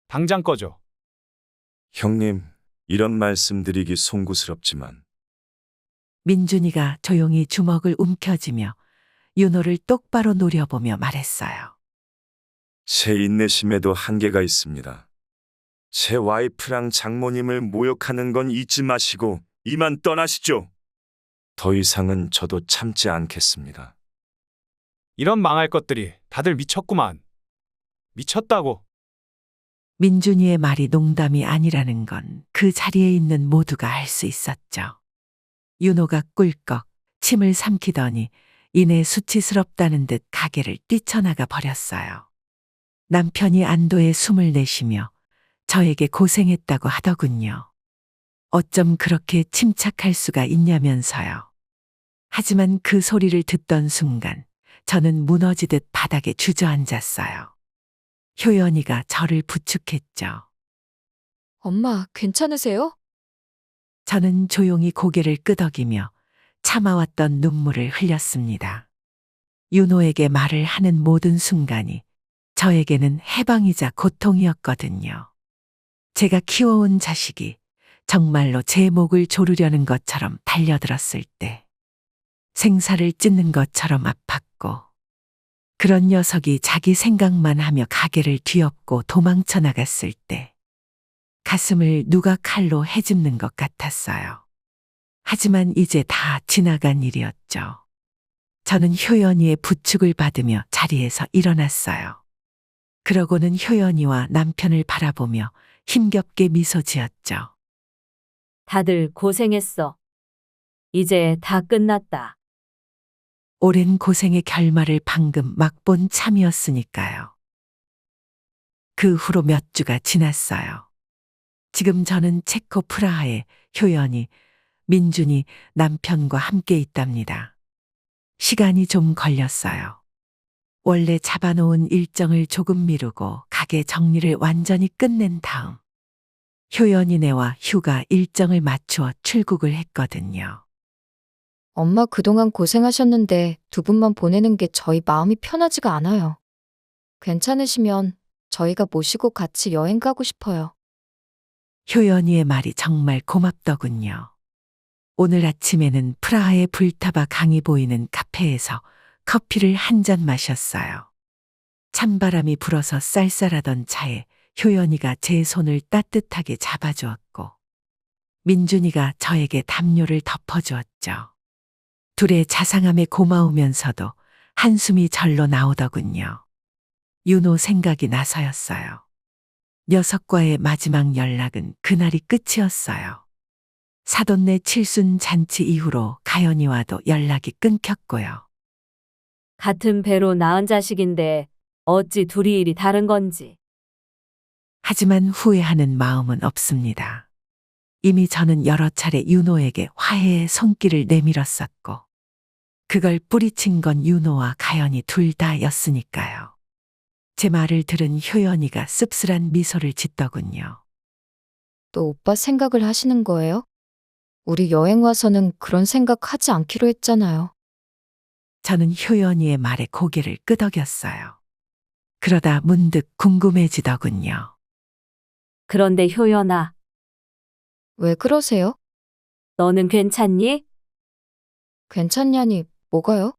당장 꺼져. 형님, 이런 말씀드리기 송구스럽지만 민준이가 조용히 주먹을 움켜쥐며 윤호를 똑바로 노려보며 말했어요. 제 인내심에도 한계가 있습니다. 제 와이프랑 장모님을 모욕하는 건 잊지 마시고 이만 떠나시죠. 더 이상은 저도 참지 않겠습니다. 이런 망할 것들이 다들 미쳤구만. 미쳤다고. 민준이의 말이 농담이 아니라는 건 그 자리에 있는 모두가 알 수 있었죠. 윤호가 꿀꺽 침을 삼키더니 이내 수치스럽다는 듯 가게를 뛰쳐나가 버렸어요. 남편이 안도의 숨을 내쉬며 저에게 고생했다고 하더군요. 어쩜 그렇게 침착할 수가 있냐면서요. 하지만 그 소리를 듣던 순간 저는 무너지듯 바닥에 주저앉았어요. 효연이가 저를 부축했죠. 엄마, 괜찮으세요? 저는 조용히 고개를 끄덕이며 참아왔던 눈물을 흘렸습니다. 윤호에게 말을 하는 모든 순간이 저에게는 해방이자 고통이었거든요. 제가 키워온 자식이 정말로 제 목을 조르려는 것처럼 달려들었을 때 생사를 찢는 것처럼 아팠고 그런 녀석이 자기 생각만 하며 가게를 뒤엎고 도망쳐 나갔을 때 가슴을 누가 칼로 헤집는 것 같았어요. 하지만 이제 다 지나간 일이었죠. 저는 효연이의 부축을 받으며 자리에서 일어났어요. 그러고는 효연이와 남편을 바라보며 힘겹게 미소 지었죠. 다들 고생했어. 이제 다 끝났다. 오랜 고생의 결말을 방금 맛본 참이었으니까요. 그 후로 몇 주가 지났어요. 지금 저는 체코 프라하에 효연이, 민준이 남편과 함께 있답니다. 시간이 좀 걸렸어요. 원래 잡아놓은 일정을 조금 미루고 가게 정리를 완전히 끝낸 다음 효연이네와 휴가 일정을 맞추어 출국을 했거든요. 엄마 그동안 고생하셨는데 두 분만 보내는 게 저희 마음이 편하지가 않아요. 괜찮으시면 저희가 모시고 같이 여행 가고 싶어요. 효연이의 말이 정말 고맙더군요. 오늘 아침에는 프라하의 불타바 강이 보이는 카페에서 커피를 한 잔 마셨어요. 찬바람이 불어서 쌀쌀하던 차에 효연이가 제 손을 따뜻하게 잡아주었고 민준이가 저에게 담요를 덮어주었죠. 둘의 자상함에 고마우면서도 한숨이 절로 나오더군요. 윤호 생각이 나서였어요. 녀석과의 마지막 연락은 그날이 끝이었어요. 사돈네 칠순 잔치 이후로 가연이와도 연락이 끊겼고요. 같은 배로 낳은 자식인데 어찌 둘이 일이 다른 건지. 하지만 후회하는 마음은 없습니다. 이미 저는 여러 차례 윤호에게 화해의 손길을 내밀었었고 그걸 뿌리친 건 윤호와 가연이 둘 다였으니까요. 제 말을 들은 효연이가 씁쓸한 미소를 짓더군요. 또 오빠 생각을 하시는 거예요? 우리 여행 와서는 그런 생각 하지 않기로 했잖아요. 저는 효연이의 말에 고개를 끄덕였어요. 그러다 문득 궁금해지더군요. 그런데 효연아, 왜 그러세요? 너는 괜찮니? 괜찮냐니, 뭐가요?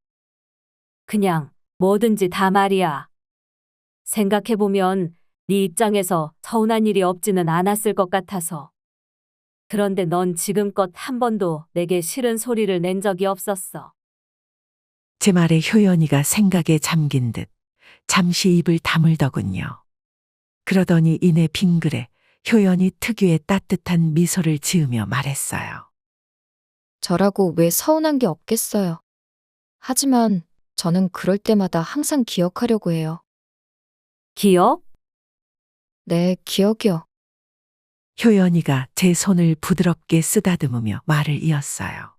그냥 뭐든지 다 말이야. 생각해보면 네 입장에서 서운한 일이 없지는 않았을 것 같아서. 그런데 넌 지금껏 한 번도 내게 싫은 소리를 낸 적이 없었어. 제 말에 효연이가 생각에 잠긴 듯 잠시 입을 다물더군요. 그러더니 이내 빙그레 효연이 특유의 따뜻한 미소를 지으며 말했어요. 저라고 왜 서운한 게 없겠어요. 하지만 저는 그럴 때마다 항상 기억하려고 해요. 기억? 네, 기억이요. 효연이가 제 손을 부드럽게 쓰다듬으며 말을 이었어요.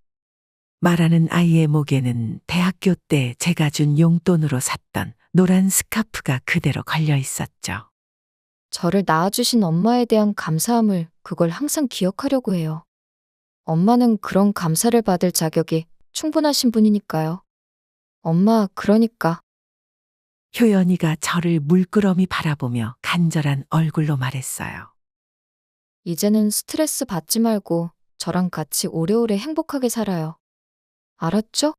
말하는 아이의 목에는 대학교 때 제가 준 용돈으로 샀던 노란 스카프가 그대로 걸려 있었죠. 저를 낳아주신 엄마에 대한 감사함을 그걸 항상 기억하려고 해요. 엄마는 그런 감사를 받을 자격이 충분하신 분이니까요. 엄마, 그러니까. 효연이가 저를 물끄러미 바라보며 간절한 얼굴로 말했어요. 이제는 스트레스 받지 말고 저랑 같이 오래오래 행복하게 살아요. 알았죠?